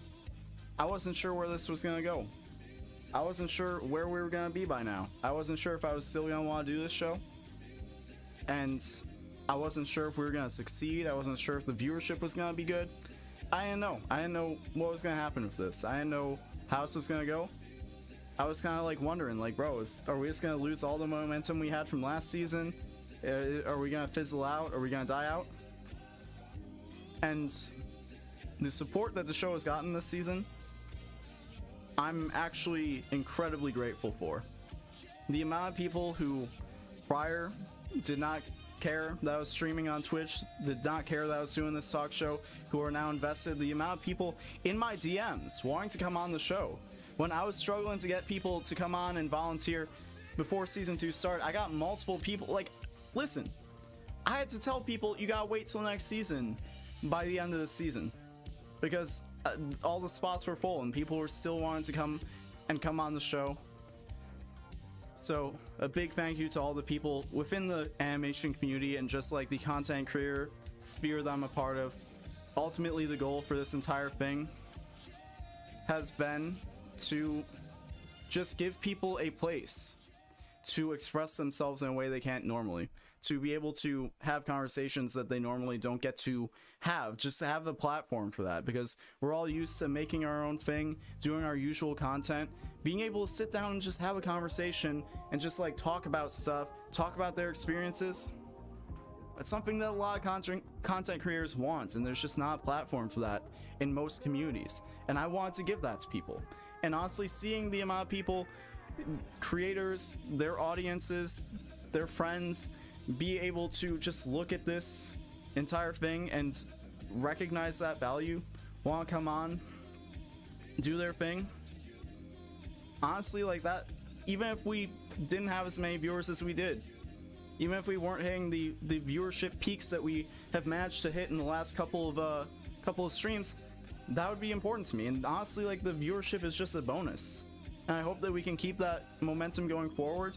I wasn't sure where this was gonna go. I wasn't sure where we were gonna be by now. I wasn't sure if I was still gonna want to do this show. And I wasn't sure if we were gonna succeed. I wasn't sure if the viewership was gonna be good. I didn't know. I didn't know what was gonna happen with this. I didn't know how this was gonna go. I was kind of like wondering, like, bro, are we just gonna lose all the momentum we had from last season? Are we gonna fizzle out? Are we gonna die out? And the support that the show has gotten this season, I'm actually incredibly grateful for. The amount of people who prior did not care that I was streaming on Twitch, did not care that I was doing this talk show, who are now invested, the amount of people in my DMs wanting to come on the show, When I was struggling to get people to come on and volunteer before season 2 started, I got multiple people. Like, listen, I had to tell people you gotta wait till next season by the end of the season, because all the spots were full and people were still wanting to come on the show. So a big thank you to all the people within the animation community and just like the content creator sphere that I'm a part of. Ultimately, the goal for this entire thing has been to just give people a place to express themselves in a way they can't normally, to be able to have conversations that they normally don't get to have, just to have a platform for that, because we're all used to making our own thing, doing our usual content. Being able to sit down and just have a conversation and just like talk about stuff, talk about their experiences, that's something that a lot of content creators want, and there's just not a platform for that in most communities, and I wanted to give that to people. And honestly, seeing the amount of people, creators, their audiences, their friends, be able to just look at this entire thing and recognize that value, want to come on, do their thing. Honestly, like that, even if we didn't have as many viewers as we did, even if we weren't hitting the viewership peaks that we have managed to hit in the last couple of streams, that would be important to me. And honestly, like, the viewership is just a bonus, and I hope that we can keep that momentum going forward.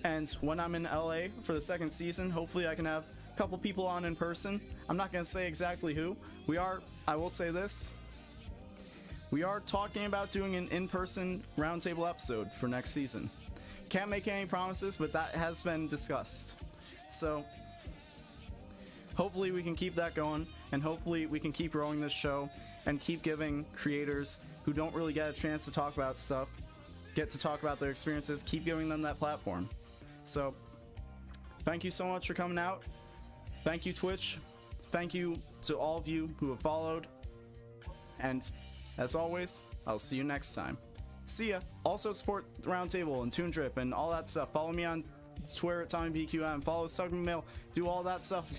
And when I'm in LA for the second season, hopefully I can have a couple people on in person. I'm not going to say exactly who. I will say this, we are talking about doing an in-person roundtable episode for next season. Can't make any promises, but that has been discussed. So hopefully we can keep that going, and hopefully we can keep growing this show and keep giving creators who don't really get a chance to talk about stuff, get to talk about their experiences, keep giving them that platform. So thank you so much for coming out. Thank you, Twitch. Thank you to all of you who have followed. And as always, I'll see you next time. See ya. Also support the Roundtable and Toon Drip and all that stuff. Follow me on Twitter at TommyBQM. Follow Sugma Mail. Do all that stuff.